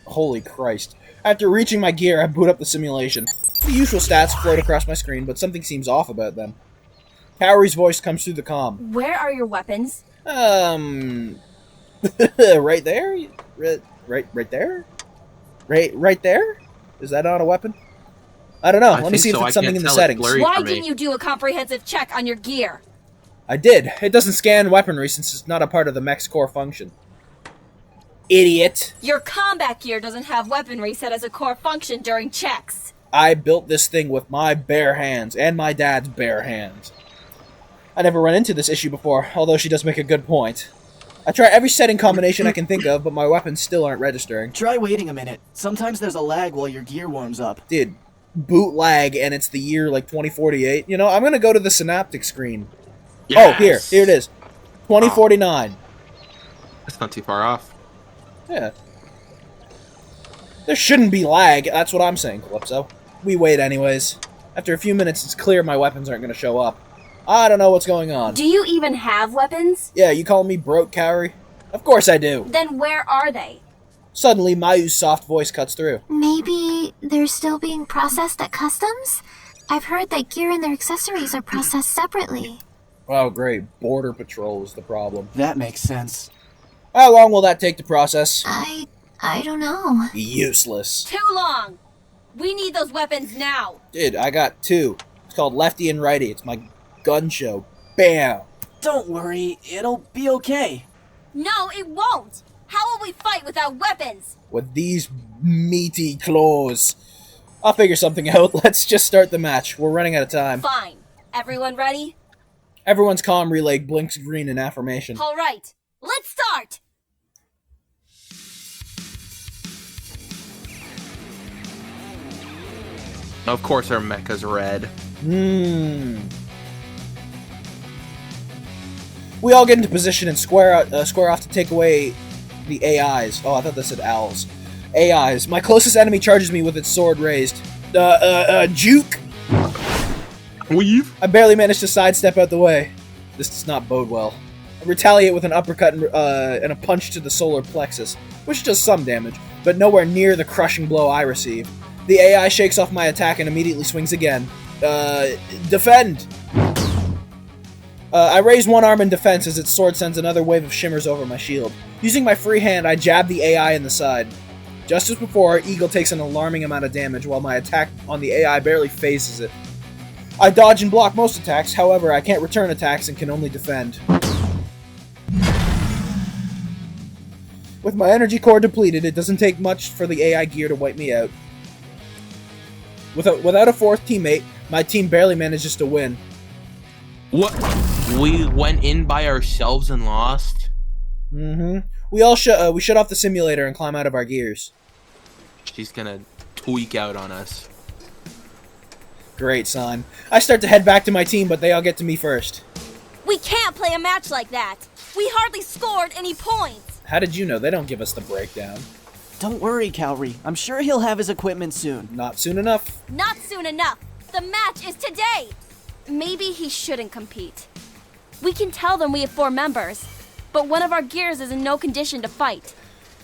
Holy Christ. After reaching my gear, I boot up the simulation. The usual stats float across my screen, but something seems off about them. Kaori's voice comes through the comm. Where are your weapons? Right there? Right there? Right there? Is that not a weapon? I don't know. Let me see if it's something in the settings. Why didn't you do a comprehensive check on your gear? I did. It doesn't scan weaponry since it's not a part of the mech's core function. Idiot. Your combat gear doesn't have weaponry set as a core function during checks. I built this thing with my bare hands, and my dad's bare hands. I never run into this issue before, although she does make a good point. I try every setting combination I can think of, but my weapons still aren't registering. Try waiting a minute. Sometimes there's a lag while your gear warms up. Dude, boot lag, and it's the year, like, 2048. You know, I'm gonna go to the synaptic screen. Yes. Oh, here it is. 2049. That's not too far off. Yeah. There shouldn't be lag, that's what I'm saying, Calypso. We wait anyways. After a few minutes, it's clear my weapons aren't gonna show up. I don't know what's going on. Do you even have weapons? Yeah, you calling me broke, Kaori? Of course I do. Then where are they? Suddenly, Mayu's soft voice cuts through. Maybe they're still being processed at customs? I've heard that gear and their accessories are processed separately. Oh, great. Border Patrol is the problem. That makes sense. How long will that take to process? I don't know. Useless. Too long! We need those weapons now! Dude, I got two. It's called Lefty and Righty. It's my gun show. Bam! Don't worry, it'll be okay. No, it won't! How will we fight without weapons? With these meaty claws. I'll figure something out. Let's just start the match. We're running out of time. Fine. Everyone ready? Everyone's comm relay blinks green in affirmation. Alright, let's start! Of course our mecha's red. We all get into position and square off to take away the AIs. Oh, I thought that said owls. AIs. My closest enemy charges me with its sword raised. Juke! Weave? I barely managed to sidestep out the way. This does not bode well. retaliate with an uppercut and a punch to the solar plexus, which does some damage, but nowhere near the crushing blow I receive. The AI shakes off my attack and immediately swings again. Defend! I raise one arm in defense as its sword sends another wave of shimmers over my shield. Using my free hand, I jab the AI in the side. Just as before, Eagle takes an alarming amount of damage while my attack on the AI barely phases it. I dodge and block most attacks, however, I can't return attacks and can only defend. With my energy core depleted, it doesn't take much for the AI gear to wipe me out. Without a fourth teammate, my team barely manages to win. What? We went in by ourselves and lost? Mm-hmm. We shut off the simulator and climb out of our gears. She's gonna tweak out on us. Great, son. I start to head back to my team, but they all get to me first. We can't play a match like that. We hardly scored any points. How did you know? They don't give us the breakdown. Don't worry, Kaori. I'm sure he'll have his equipment soon. Not soon enough. Not soon enough. The match is today. Maybe he shouldn't compete. We can tell them we have 4 members, but one of our gears is in no condition to fight.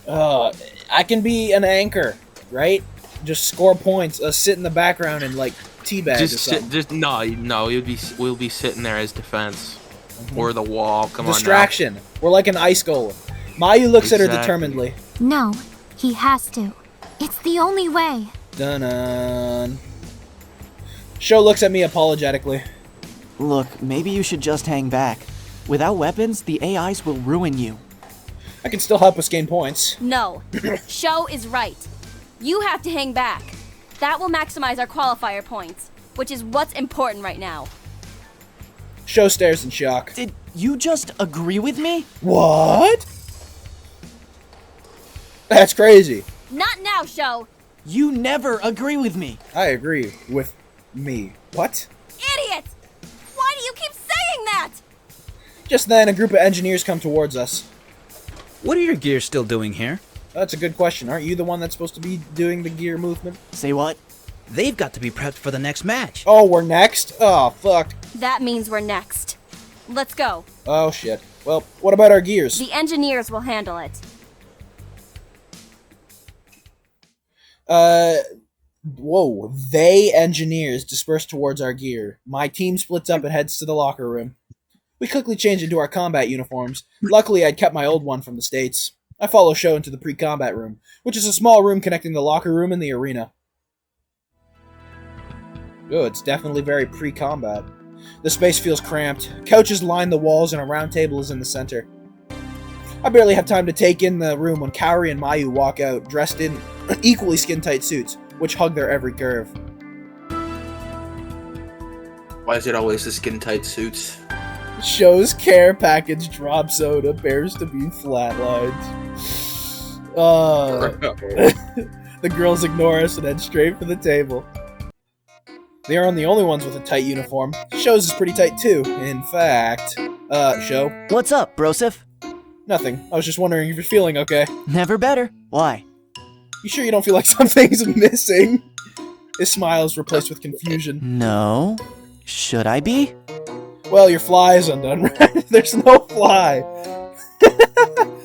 I can be an anchor, right? Just score points, sit in the background and like teabag or something. We'll be sitting there as defense. Or the wall, come Distraction. We're like an ice golem. Mayu looks at her determinedly. No, he has to. It's the only way. Dun-dun. Sho looks at me apologetically. Look, maybe you should just hang back. Without weapons, the AIs will ruin you. I can still help us gain points. No. Sho is right. You have to hang back. That will maximize our qualifier points, which is what's important right now. Sho stares in shock. Did you just agree with me? What? That's crazy. Not now, Sho. You never agree with me. I agree with me. What? Idiot! Why do you keep saying that? Just then, a group of engineers come towards us. What are your gears still doing here? That's a good question. Aren't you the one that's supposed to be doing the gear movement? Say what? They've got to be prepped for the next match. Oh, we're next? Oh, fuck. That means we're next. Let's go. Oh, shit. Well, what about our gears? The engineers will handle it. Whoa. They engineers disperse towards our gear. My team splits up and heads to the locker room. We quickly change into our combat uniforms. Luckily, I'd kept my old one from the States. I follow Sho into the pre-combat room, which is a small room connecting the locker room and the arena. Oh, it's definitely very pre-combat. The space feels cramped. Couches line the walls and a round table is in the center. I barely have time to take in the room when Kaori and Mayu walk out, dressed in equally skin-tight suits, which hug their every curve. Why is it always the skin-tight suits? Sho's care package drop soda appears to be flatlined. The girls ignore us and head straight for the table. They aren't the only ones with a tight uniform. Sho's is pretty tight too. In fact, Sho. What's up, Broseph? Nothing. I was just wondering if you're feeling okay. Never better. Why? You sure you don't feel like something's missing? His smile is replaced with confusion. No. Should I be? Well, your fly is undone, right? There's no fly.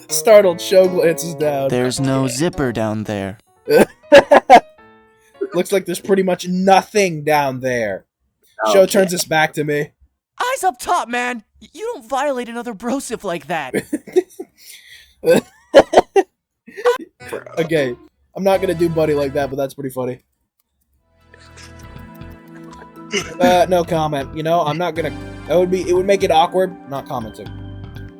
Startled, Sho glances down. There's no zipper down there. Looks like there's pretty much nothing down there. Okay. Sho turns his back to me. Eyes up top, man! You don't violate another brosif like that. Okay, I'm not gonna do buddy like that, but that's pretty funny. No comment. You know, I'm not gonna... It would make it awkward not commenting.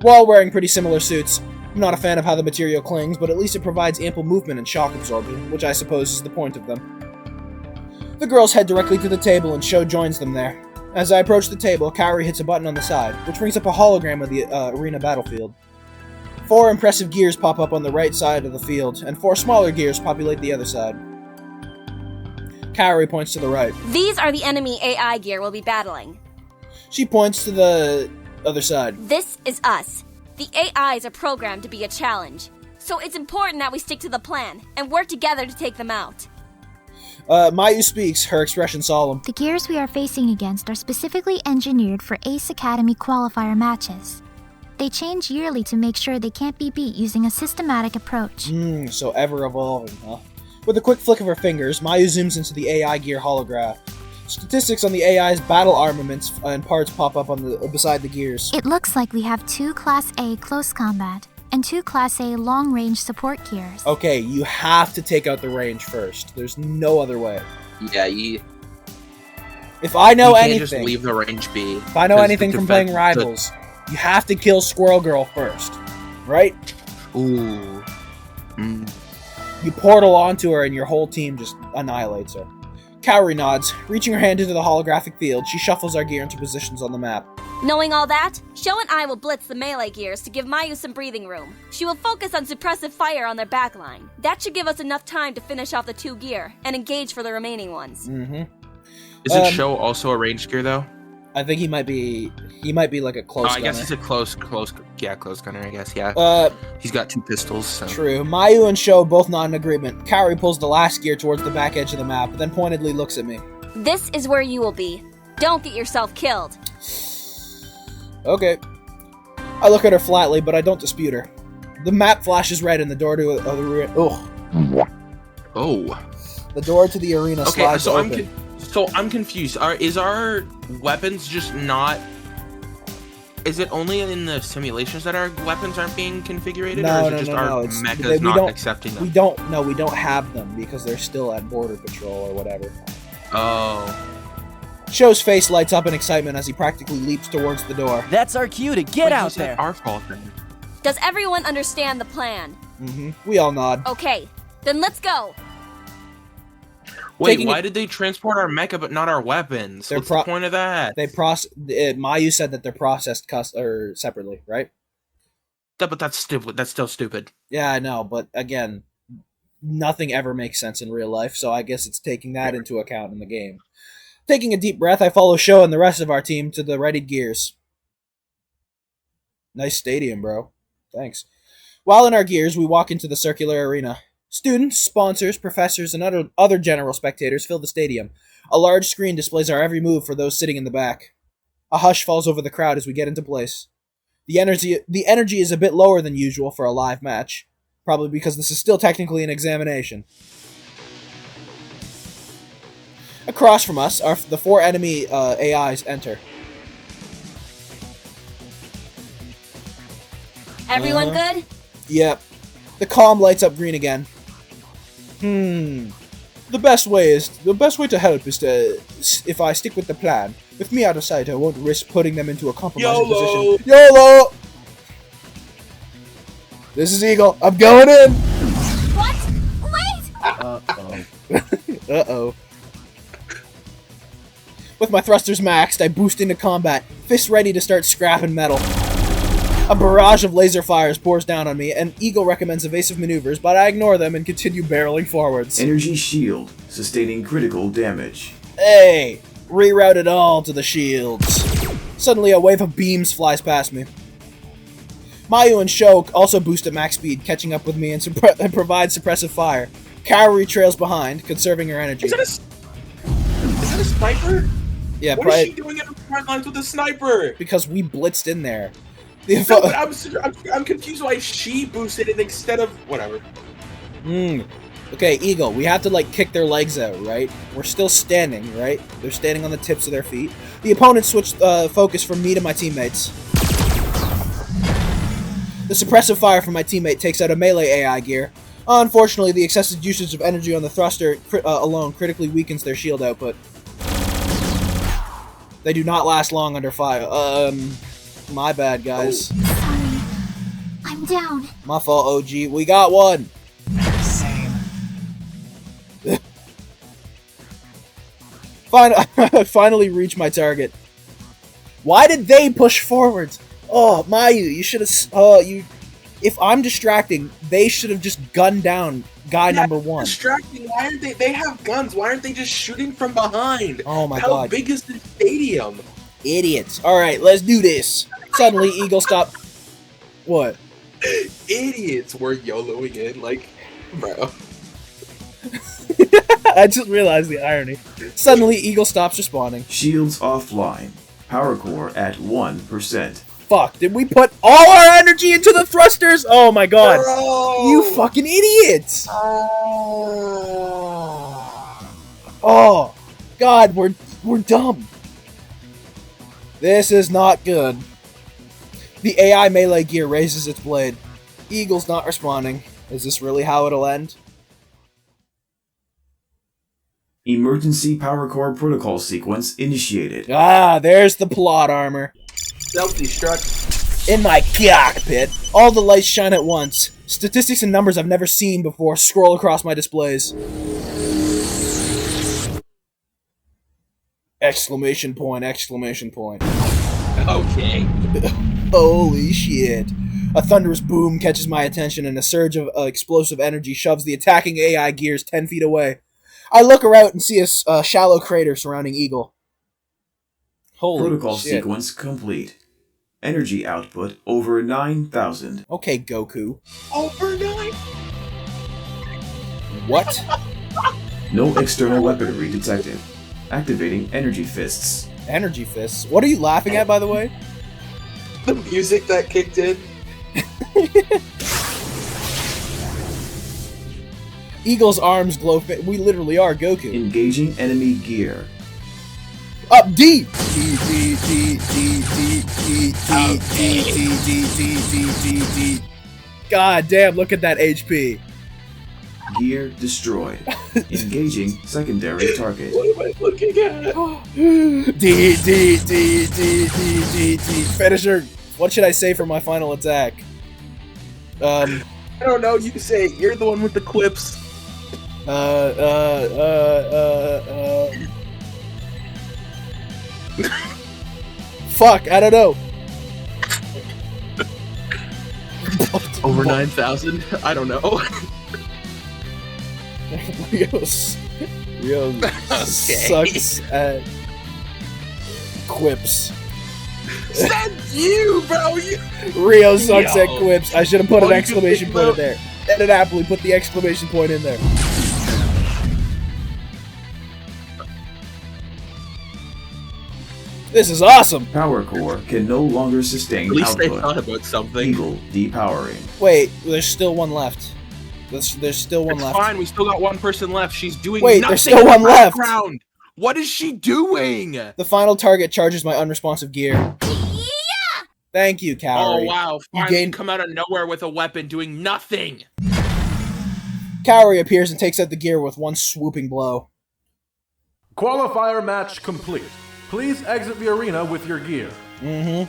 We're all wearing pretty similar suits. I'm not a fan of how the material clings, but at least it provides ample movement and shock absorption, which I suppose is the point of them. The girls head directly to the table and Sho joins them there. As I approach the table, Kaori hits a button on the side, which brings up a hologram of the arena battlefield. 4 impressive gears pop up on the right side of the field, and 4 smaller gears populate the other side. Kaori points to the right. These are the enemy AI gear we'll be battling. She points to the other side. This is us. The AIs are programmed to be a challenge, so it's important that we stick to the plan and work together to take them out. Mayu speaks, her expression solemn. The gears we are facing against are specifically engineered for Ace Academy qualifier matches. They change yearly to make sure they can't be beat using a systematic approach. So ever evolving, huh? With a quick flick of her fingers, Mayu zooms into the AI gear holograph. Statistics on the AI's battle armaments and parts pop up on beside the gears. It looks like we have 2 Class A close combat and 2 Class A long-range support gears. Okay, you have to take out the range first. There's no other way. Yeah, If I know you can't anything, just leave the range be. if I know anything from playing Rivals, you have to kill Squirrel Girl first, right? Ooh. You portal onto her and your whole team just annihilates her. Kaori nods. Reaching her hand into the holographic field, she shuffles our gear into positions on the map. Knowing all that, Sho and I will blitz the melee gears to give Mayu some breathing room. She will focus on suppressive fire on their backline. That should give us enough time to finish off the 2 gear and engage for the remaining ones. Isn't Sho also a ranged gear though? I think he might be like a close gunner. I guess he's a close gunner, I guess, yeah. He's got 2 pistols, so. True. Mayu and Sho both nod in agreement. Kaori pulls the last gear towards the back edge of the map, then pointedly looks at me. This is where you will be. Don't get yourself killed. Okay. I look at her flatly, but I don't dispute her. The map flashes red and the door to the arena. Oh. The door to the arena slides open. So I'm confused. Is our weapons just not? Is it only in the simulations that our weapons aren't being configured, or is it just our mechas not accepting them? We don't have them because they're still at border patrol or whatever. Oh. Sho's face lights up in excitement as he practically leaps towards the door. That's our cue to get out there. Our fault then. Does everyone understand the plan? We all nod. Okay, then let's go. Wait, why did they transport our mecha but not our weapons? What's the point of that? Mayu said that they're processed separately, right? But that's stupid. That's still stupid. Yeah, I know, but again, nothing ever makes sense in real life, so I guess it's taking that into account in the game. Taking a deep breath, I follow Sho and the rest of our team to the readied gears. Nice stadium, bro. Thanks. While in our gears, we walk into the circular arena. Students, sponsors, professors, and other general spectators fill the stadium. A large screen displays our every move for those sitting in the back. A hush falls over the crowd as we get into place. The energy is a bit lower than usual for a live match, probably because this is still technically an examination. Across from us, the 4 enemy AIs enter. Everyone good? Yep. The column lights up green again. The best way to help is if I stick with the plan. With me out of sight, I won't risk putting them into a compromising position. YOLO! This is Eagle. I'm going in! What? Wait! Uh-oh. Uh-oh. With my thrusters maxed, I boost into combat, fists ready to start scrapping metal. A barrage of laser fires pours down on me, and Eagle recommends evasive maneuvers, but I ignore them and continue barreling forwards. Energy shield, sustaining critical damage. Hey! Reroute it all to the shields. Suddenly a wave of beams flies past me. Mayu and Sho also boost at max speed, catching up with me and provide suppressive fire. Kaori trails behind, conserving her energy. Is that a sniper? Yeah, what is she doing in the front lines with a sniper? Because we blitzed in there. No, but I'm confused why she boosted it instead of whatever. Okay, Eagle, we have to kick their legs out, right? We're still standing, right? They're standing on the tips of their feet. The opponent switched focus from me to my teammates. The suppressive fire from my teammate takes out a melee AI gear. Unfortunately, the excessive usage of energy on the thruster alone critically weakens their shield output. They do not last long under fire. My bad, guys. Sorry. I'm down. My fault, OG. We got one. Same. Finally reach my target. Why did they push forwards? Oh, Mayu, you should have. If I'm distracting, they should have just gunned down guy number 1. Distracting? Why aren't they? They have guns. Why aren't they just shooting from behind? Oh my God! God! How big is this stadium? Idiots! All right, let's do this. Suddenly, Eagle stopped. What? Idiots! We're YOLOing in, bro. I just realized the irony. Suddenly, Eagle stops responding. Shields offline. Power core at 1%. fuck? Did we put all our energy into the thrusters? Oh my god. Bro. You fucking idiots. Oh, God, we're dumb. This is not good. The AI melee gear raises its blade. Eagle's not responding. Is this really how it'll end? Emergency power core protocol sequence initiated. Ah, there's the plot armor. Self-destruct. In my cockpit, all the lights shine at once. Statistics and numbers I've never seen before scroll across my displays. Exclamation point, exclamation point. Okay. Holy shit. A thunderous boom catches my attention and a surge of explosive energy shoves the attacking AI gears 10 feet away. I look around and see a shallow crater surrounding Eagle. Holy Protocol shit. sequence complete. Energy output over 9,000. Okay, Goku. Over 9? What? No external weaponry detected. Activating energy fists. Energy fists? What are you laughing at, by the way? The music that kicked in. Eagle's arms glow. We literally are Goku. Engaging enemy gear. Up D. D D D D D D D D D D D D. God damn! Look at that HP. Gear destroyed. Engaging secondary target. What am I looking at? D D D D D D D. Finisher. What should I say for my final attack? I don't know. You say it. You're the one with the quips. Fuck, I don't know. Over 9,000? I don't know. Rio sucks at quips. That's you, bro! Rio sucks at Yo. quips. I should have put All an you can exclamation think point in about- there. Edit happily, put the exclamation point in there. This is awesome! Power core can no longer sustain At least output. they thought about something. Eagle depowering. Wait, there's still one left. There's still one It's left. fine. We still got one person left. She's doing Wait, nothing there's still in the one left. background. What is she doing? The final target charges my unresponsive gear. Thank you, Oh Kaori. wow! You Finally gained- come out of nowhere with a weapon doing nothing. Kaori appears and takes out the gear with one swooping blow. Qualifier match complete. Please exit the arena with your gear. Mm-hmm.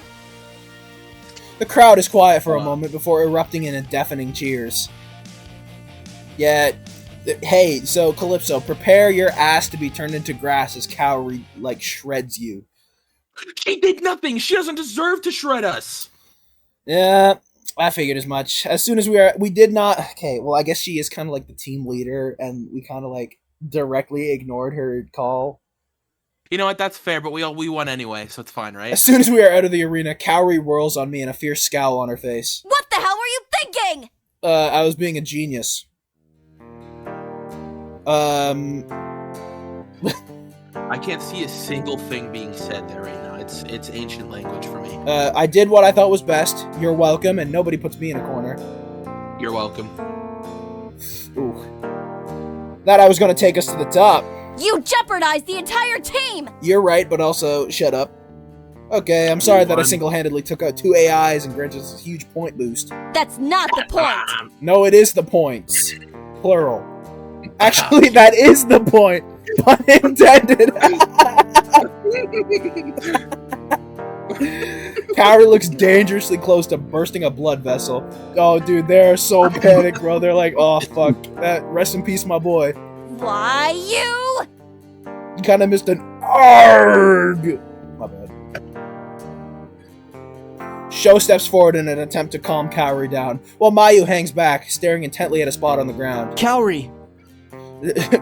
The crowd is quiet for a moment before erupting in deafening cheers. Yeah, hey, so Calypso, prepare your ass to be turned into grass as Kaori, like, shreds you. She did nothing. She doesn't deserve to shred us. Yeah, I figured as much. As soon as we did not... Okay, well, I guess she is kind of like the team leader, and we kind of, like, directly ignored her call. You know what? That's fair, but we won anyway, so it's fine, right? As soon as we are out of the arena, Kaori whirls on me and a fierce scowl on her face. What the hell were you thinking? I was being a genius. I can't see a single thing being said there right now. It's ancient language for me. I did what I thought was best. You're welcome, and nobody puts me in a corner. You're welcome. Ooh. That I was gonna take us to the top. You jeopardized the entire team! You're right, but also, shut up. Okay, I'm sorry that I single-handedly took out 2 AIs and granted us a huge point boost. That's not the point! No, it is the points. Plural. Actually, that is the point. Pun intended. Kaori looks dangerously close to bursting a blood vessel. Oh, dude, they're so panicked, bro. They're like, oh, fuck. Rest in peace, my boy. Why you? You kind of missed an ARG. My bad. Sho steps forward in an attempt to calm Kaori down, while Mayu hangs back, staring intently at a spot on the ground. Kaori!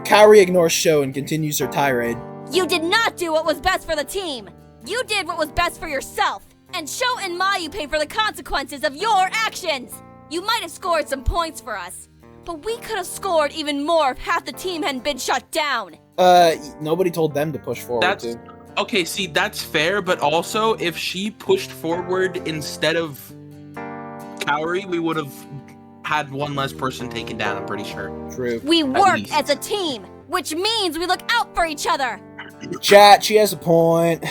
Kaori ignores Sho and continues her tirade. You did not do what was best for the team! You did what was best for yourself! And Sho and Mayu pay for the consequences of your actions! You might have scored some points for us, but we could have scored even more if half the team hadn't been shut down! Nobody told them to push forward, too. Okay, see, that's fair, but also if she pushed forward instead of Kaori, we would have had one less person taken down, I'm pretty sure. True. We work as a team, which means we look out for each other. Chat, she has a point.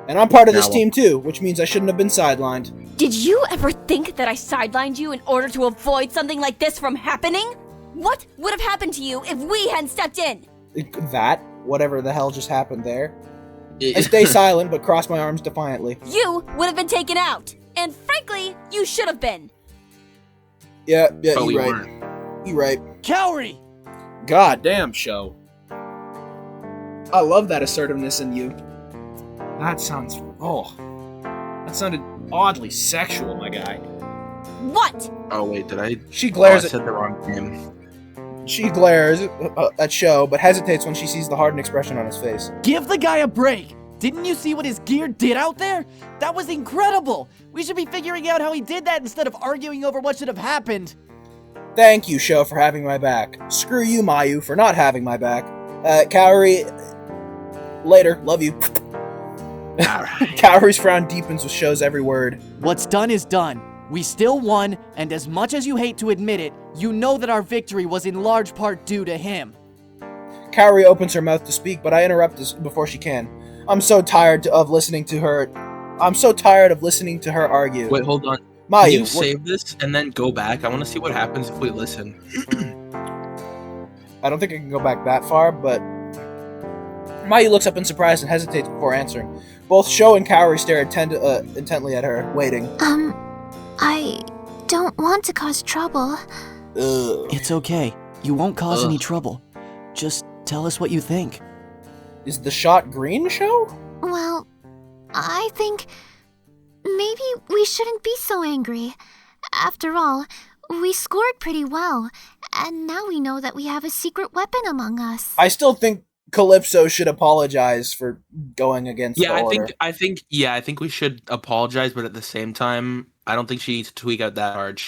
And I'm part of this Now, team too, which means I shouldn't have been sidelined. Did you ever think that I sidelined you in order to avoid something like this from happening? What would have happened to you if we hadn't stepped in? That, whatever the hell just happened there. I stay silent, but cross my arms defiantly. You would have been taken out. And frankly, you should have been. Yeah, But we you're right. weren't. You're right. Kaori! God damn, show. I love that assertiveness in you. That sounds... Oh. That sounded oddly sexual, my guy. What? Oh, wait, did I? She glares I at... said the wrong name. She glares at Sho, but hesitates when she sees the hardened expression on his face. Give the guy a break! Didn't you see what his gear did out there? That was incredible! We should be figuring out how he did that instead of arguing over what should have happened. Thank you, Sho, for having my back. Screw you, Mayu, for not having my back. Kaori... Later. Love you. Kaori's frown deepens with Sho's every word. What's done is done. We still won, and as much as you hate to admit it, you know that our victory was in large part due to him. Kaori opens her mouth to speak, but I interrupt before she can. I'm so tired of listening to her argue. Wait, hold on. Mayu, Can you save this and then go back? I want to see what happens if we listen. I don't think I can go back that far, but... Mayu looks up in surprise and hesitates before answering. Both Sho and Kaori stare intently at her, waiting. I don't want to cause trouble. It's okay. You won't cause any trouble. Just tell us what you think. Is the shot green, Sho? Well, I think maybe we shouldn't be so angry. After all, we scored pretty well, and now we know that we have a secret weapon among us. I still think Calypso should apologize for going against the order. I think we should apologize, but at the same time, I don't think she needs to tweak out that hard.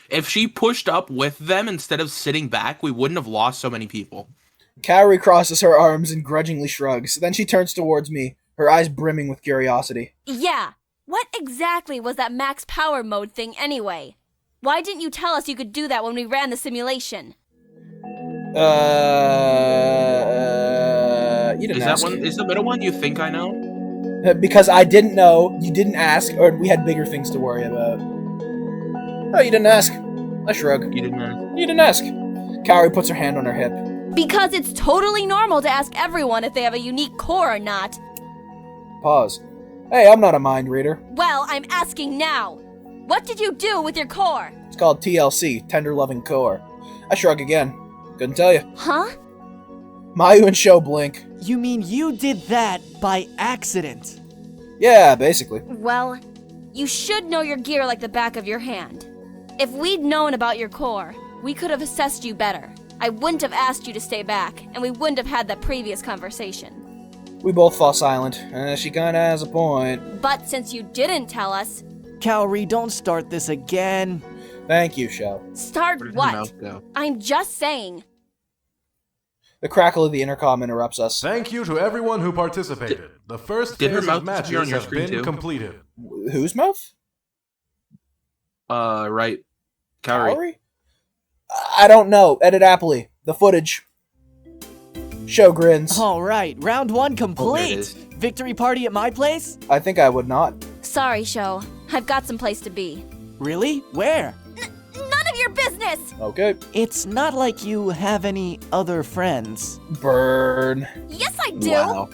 If she pushed up with them instead of sitting back, we wouldn't have lost so many people. Kaori crosses her arms and grudgingly shrugs. Then she turns towards me, her eyes brimming with curiosity. Yeah. What exactly was that max power mode thing anyway? Why didn't you tell us you could do that when we ran the simulation? You didn't ask. Is the middle one you think I know? Because I didn't know, you didn't ask, or we had bigger things to worry about. Oh, you didn't ask. I shrug. You didn't ask. You didn't ask. Kaori puts her hand on her hip. Because it's totally normal to ask everyone if they have a unique core or not. Pause. Hey, I'm not a mind reader. Well, I'm asking now. What did you do with your core? It's called TLC, Tender Loving Core. I shrug again. Couldn't tell you. Huh? Mayu and Sho blink. You mean you did that by accident? Yeah, basically. Well, you should know your gear like the back of your hand. If we'd known about your core, we could have assessed you better. I wouldn't have asked you to stay back, and we wouldn't have had that previous conversation. We both fall silent. She kinda has a point. But since you didn't tell us... Kaori, don't start this again. Thank you, Sho. Start what? I'm just saying. The crackle of the intercom interrupts us. Thank you to everyone who participated. The first Did her phase mouth of matches disappear on your has screen been too? completed. Whose mouth? Right. Kaori. I don't know. Edit Appley. The footage. Sho grins. Alright, round one Oh, complete! Victory party at my place? I think I would not. Sorry, Sho. I've got some place to be. Really? Where? None of your business! Okay. It's not like you have any other friends. Burn. Yes, I do! Wow.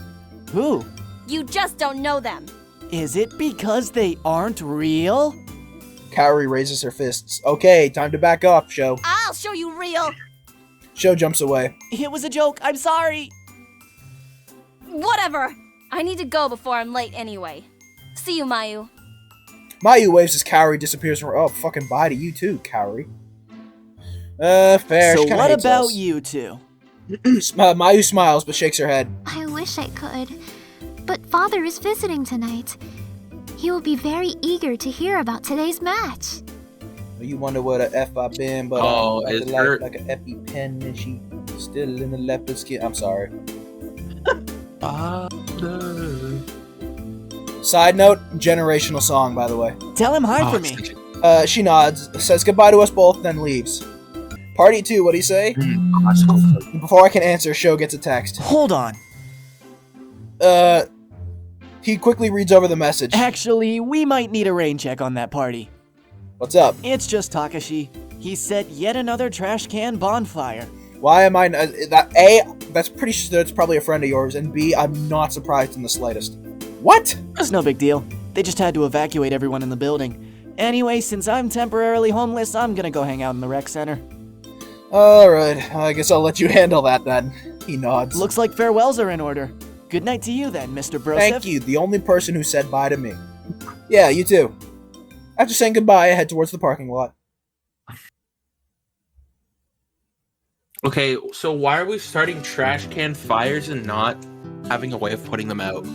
Who? You just don't know them. Is it because they aren't real? Kaori raises her fists. Okay, time to back up, Sho. I'll show you real! Sho jumps away. It was a joke, I'm sorry! Whatever! I need to go before I'm late anyway. See you, Mayu. Mayu waves as Kaori disappears from her. Oh, fucking bye to you too, Kaori. Fair. So She kinda what hates about us. you two? Mayu smiles but shakes her head. I wish I could, but Father is visiting tonight. He will be very eager to hear about today's match. You wonder what a F I been, but is like an EpiPen and she still in the leopard skin. I'm sorry. Side note, generational song, by the way. Tell him hi for me. She nods, says goodbye to us both, then leaves. Party 2, what'd he say? Before I can answer, Sho gets a text. Hold on. He quickly reads over the message. Actually, we might need a rain check on that party. What's up? It's just Takashi. He set yet another trash can bonfire. Why am I... A, that's pretty sure that's probably a friend of yours, and B, I'm not surprised in the slightest. What? It's no big deal. They just had to evacuate everyone in the building. Anyway, since I'm temporarily homeless, I'm gonna go hang out in the rec center. Alright, I guess I'll let you handle that then. He nods. Looks like farewells are in order. Good night to you then, Mr. Broseph. Thank you, the only person who said bye to me. Yeah, you too. After saying goodbye, I head towards the parking lot. Okay, so why are we starting trash can fires and not having a way of putting them out?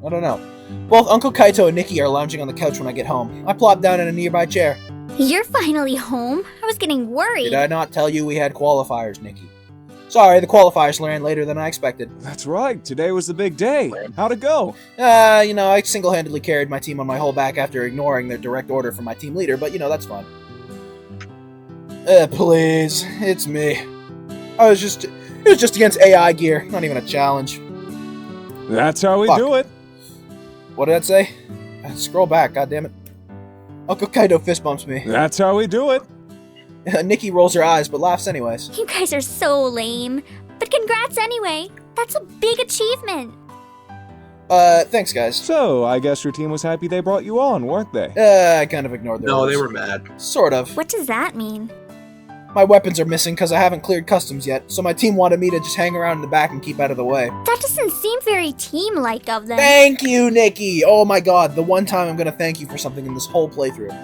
I don't know. Both Uncle Kaito and Nikki are lounging on the couch when I get home. I plop down in a nearby chair. You're finally home? I was getting worried. Did I not tell you we had qualifiers, Nikki? Sorry, the qualifiers ran later than I expected. That's right, today was the big day. How'd it go? I single-handedly carried my team on my whole back after ignoring their direct order from my team leader, but that's fine. Please, it's me. It was just against AI gear, not even a challenge. That's how we do it. What did that say? Scroll back, goddammit. Uncle Kaito fist bumps me. That's how we do it. Nikki rolls her eyes, but laughs anyways. You guys are so lame. But congrats anyway. That's a big achievement. Thanks, guys. So, I guess your team was happy they brought you on, weren't they? I kind of ignored their No, orders. they were mad. Sort of. What does that mean? My weapons are missing because I haven't cleared customs yet, so my team wanted me to just hang around in the back and keep out of the way. That doesn't seem very team-like of them. Thank you, Nikki! Oh my god, the one time I'm gonna thank you for something in this whole playthrough.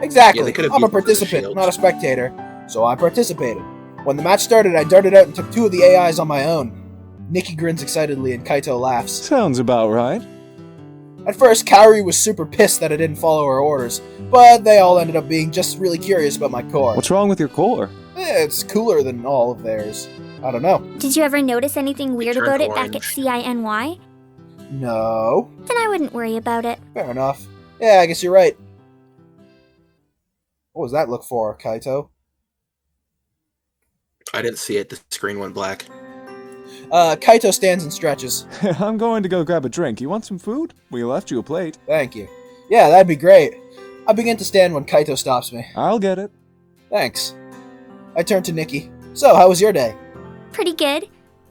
Exactly, Yeah, I'm a participant, not a spectator, so I participated. When the match started, I darted out and took 2 of the AIs on my own. Nikki grins excitedly and Kaito laughs. Sounds about right. At first, Kaori was super pissed that I didn't follow her orders, but they all ended up being just really curious about my core. What's wrong with your core? It's cooler than all of theirs. I don't know. Did you ever notice anything weird turned about it back orange. at CINY? No. Then I wouldn't worry about it. Fair enough. Yeah, I guess you're right. What was that look for, Kaito? I didn't see it. The screen went black. Kaito stands and stretches. I'm going to go grab a drink. You want some food? We left you a plate. Thank you. Yeah, that'd be great. I begin to stand when Kaito stops me. I'll get it. Thanks. I turn to Nikki. So, how was your day? Pretty good.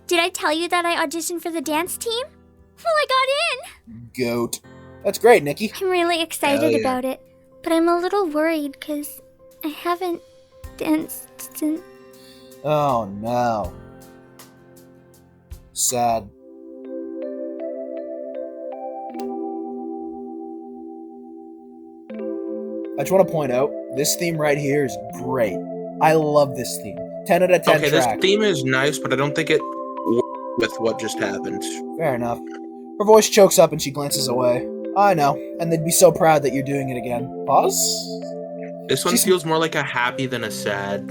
Did I tell you that I auditioned for the dance team? Well, I got in! Goat. That's great, Nikki. I'm really excited about it, but I'm a little worried because I haven't danced since... Oh, no. Sad. I just want to point out, this theme right here is great. I love this theme. 10 out of 10 Okay, track. this theme is nice, but I don't think it works with what just happened. Fair enough. Her voice chokes up and she glances away. I know, and they'd be so proud that you're doing it again. Pause? This one feels more like a happy than a sad.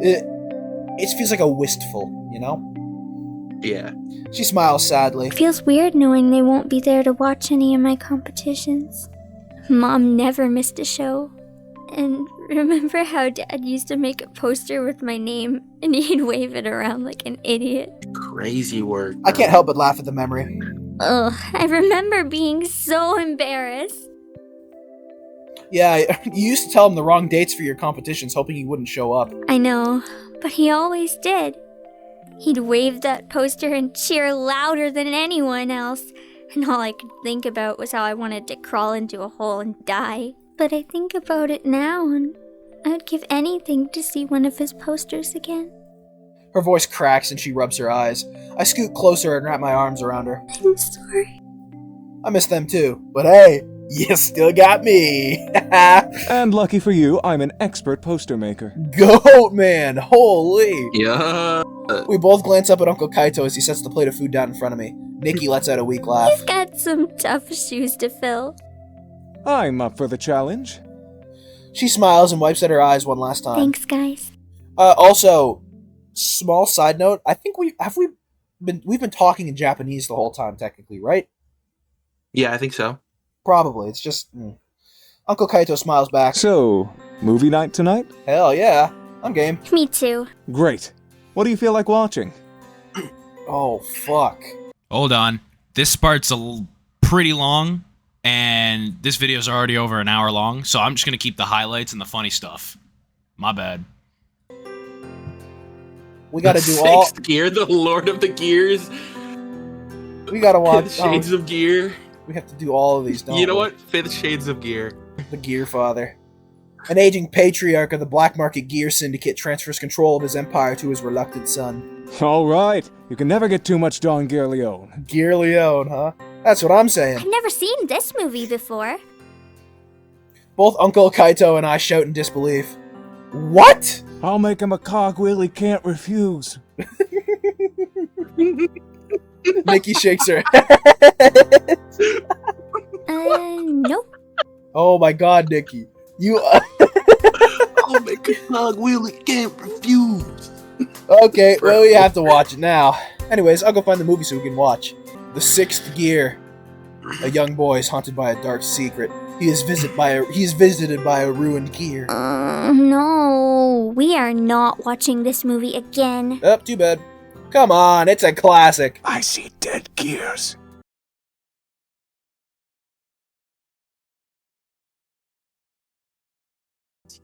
It feels like a wistful, Yeah. She smiles sadly. Feels weird knowing they won't be there to watch any of my competitions. Mom never missed a show. And remember how Dad used to make a poster with my name and he'd wave it around like an idiot? Crazy work. I can't help but laugh at the memory. Ugh, I remember being so embarrassed. Yeah, you used to tell him the wrong dates for your competitions, hoping he wouldn't show up. I know, but he always did. He'd wave that poster and cheer louder than anyone else, and all I could think about was how I wanted to crawl into a hole and die. But I think about it now, and I'd give anything to see one of his posters again. Her voice cracks and she rubs her eyes. I scoot closer and wrap my arms around her. I'm sorry. I miss them too, but hey, you still got me. And lucky for you, I'm an expert poster maker. Goat man, holy. Yeah. We both glance up at Uncle Kaito as he sets the plate of food down in front of me. Nikki lets out a weak laugh. You've got some tough shoes to fill. I'm up for the challenge. She smiles and wipes at her eyes one last time. Thanks, guys. Also, small side note, I think we've been talking in Japanese the whole time, technically, right? Yeah, I think so. Probably. It's just... Uncle Kaito smiles back. So, movie night tonight? Hell yeah. I'm game. Me too. Great. What do you feel like watching? Oh, fuck. Hold on. This part's pretty long, and this video's already over an hour long, so I'm just gonna keep the highlights and the funny stuff. My bad. We gotta do Sixth Gear, the Lord of the Gears. We gotta watch... Shades of Gear. We have to do all of these, don't we? You know what? 5th Shades of Gear. The Gear Father. An aging patriarch of the black market gear syndicate transfers control of his empire to his reluctant son. All right. You can never get too much Don Gear Leone. Gear Leone, huh? That's what I'm saying. I've never seen this movie before. Both Uncle Kaito and I shout in disbelief. What? I'll make him a cogwheel he can't refuse. Nikki shakes her head. Nope. Oh my god, Nikki. You... I'll make a cogwheel he can't refuse. Okay, well, we have to watch it now. Anyways, I'll go find the movie so we can watch. The Sixth Gear. A young boy is haunted by a dark secret. He is visited by a ruined gear. No, we are not watching this movie again. Oh, too bad. Come on, it's a classic. I see dead gears.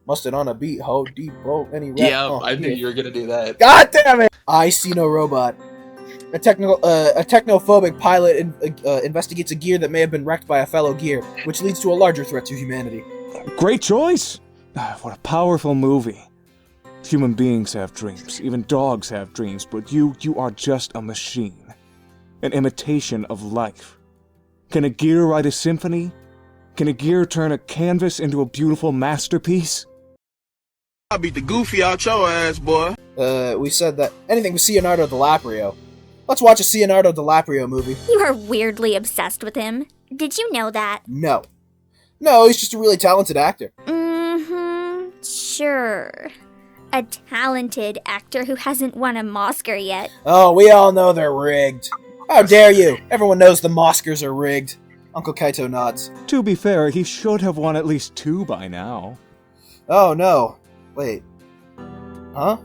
Musted on a beat, ho, deep, bro, any rap. Yeah, I knew you were gonna do that. God damn it! I See No Robot. A technophobic pilot investigates a gear that may have been wrecked by a fellow gear, which leads to a larger threat to humanity. Great choice! What a powerful movie. Human beings have dreams, even dogs have dreams, but you are just a machine. An imitation of life. Can a gear write a symphony? Can a gear turn a canvas into a beautiful masterpiece? I beat the goofy out your ass, boy. We said that anything with Leonardo DiCaprio. Let's watch a Leonardo DiCaprio movie. You are weirdly obsessed with him. Did you know that? No. No, he's just a really talented actor. Sure. A talented actor who hasn't won an Oscar yet. Oh, we all know they're rigged. How dare you? Everyone knows the Oscars are rigged. Uncle Kaito nods. To be fair, he should have won at least 2 by now. Oh, no. Wait. Huh?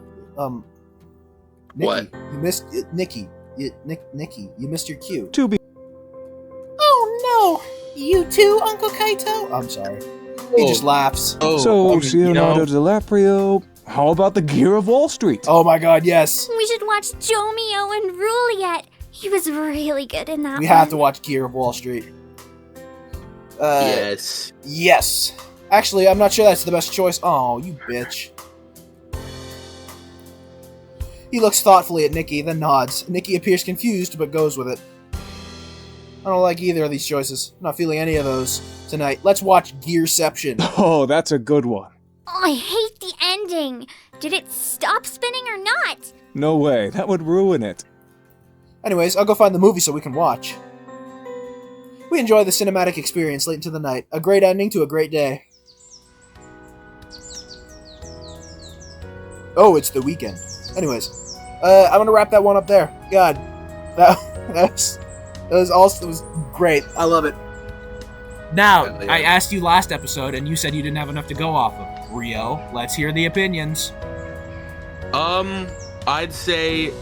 Nikki, what? You missed... Nikki. Nikki, you missed your cue. To be... Oh, no. You too, Uncle Kaito? I'm sorry. He just laughs. So, Leonardo DiCaprio, how about the Gear of Wall Street? Oh my god, yes. We should watch Jomio and Juliet. He was really good in that We have to watch Gear of Wall Street. Yes. Yes. Actually, I'm not sure that's the best choice. Oh, you bitch. He looks thoughtfully at Nikki, then nods. Nikki appears confused, but goes with it. I don't like either of these choices. I'm not feeling any of those tonight. Let's watch Gearception. Oh, that's a good one. Oh, I hate the ending. Did it stop spinning or not? No way, that would ruin it. Anyways, I'll go find the movie so we can watch. We enjoy the cinematic experience late into the night. A great ending to a great day. Oh, it's the weekend. Anyways, I'm gonna wrap that one up there. God, that was great. I love it. Now, I asked you last episode, and you said you didn't have enough to go off of. Rio, let's hear the opinions. I'd say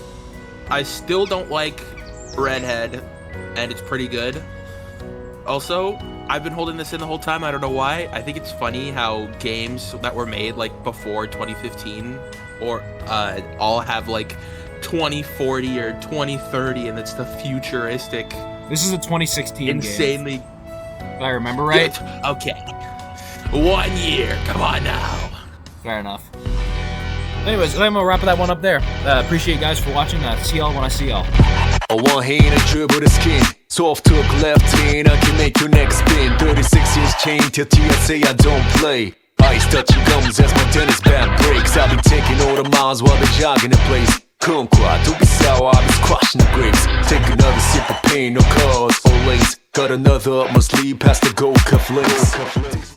I still don't like Redhead, and it's pretty good. Also, I've been holding this in the whole time. I don't know why. I think it's funny how games that were made like before 2015 or all have like 2040 or 2030, and it's the futuristic. This is a 2016 insanely. game. If I remember right. Yeah, okay. 1 year. Come on now. Fair enough. Anyways, I'm gonna wrap that one up there. Appreciate you guys for watching. See y'all when I see y'all. One hand and dribble the skin. Soft hook left hand, I can make your neck spin. 36-inch chain till TSA I don't play. Ice touching gums as my tennis bat breaks. I'll be taking all the miles while they're jogging in place. Kumquat, don't be sour, I'll be squashing the grapes. Take another sip of pain, no cause or lace. Got another up my sleeve past the gold cuff links.